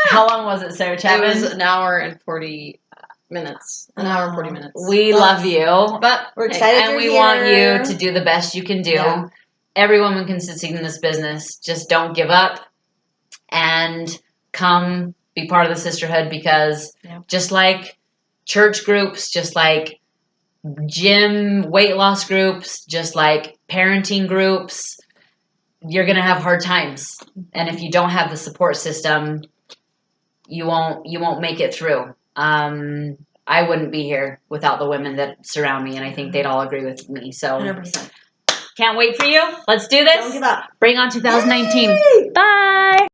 How long was it, Sarah Chapman? It was an hour and 40 minutes. An hour and 40 minutes. We love you, but we're excited, and we want you to do the best you can do. Yeah. Every woman can succeed in this business. Just don't give up, and come be part of the sisterhood, because just like church groups, just like gym weight loss groups, just like parenting groups, you're going to have hard times. And if you don't have the support system, you won't make it through. I wouldn't be here without the women that surround me, and I think they'd all agree with me. So 100%. Can't wait for you. Let's do this. Don't give up. Bring on 2019. Yay! Bye.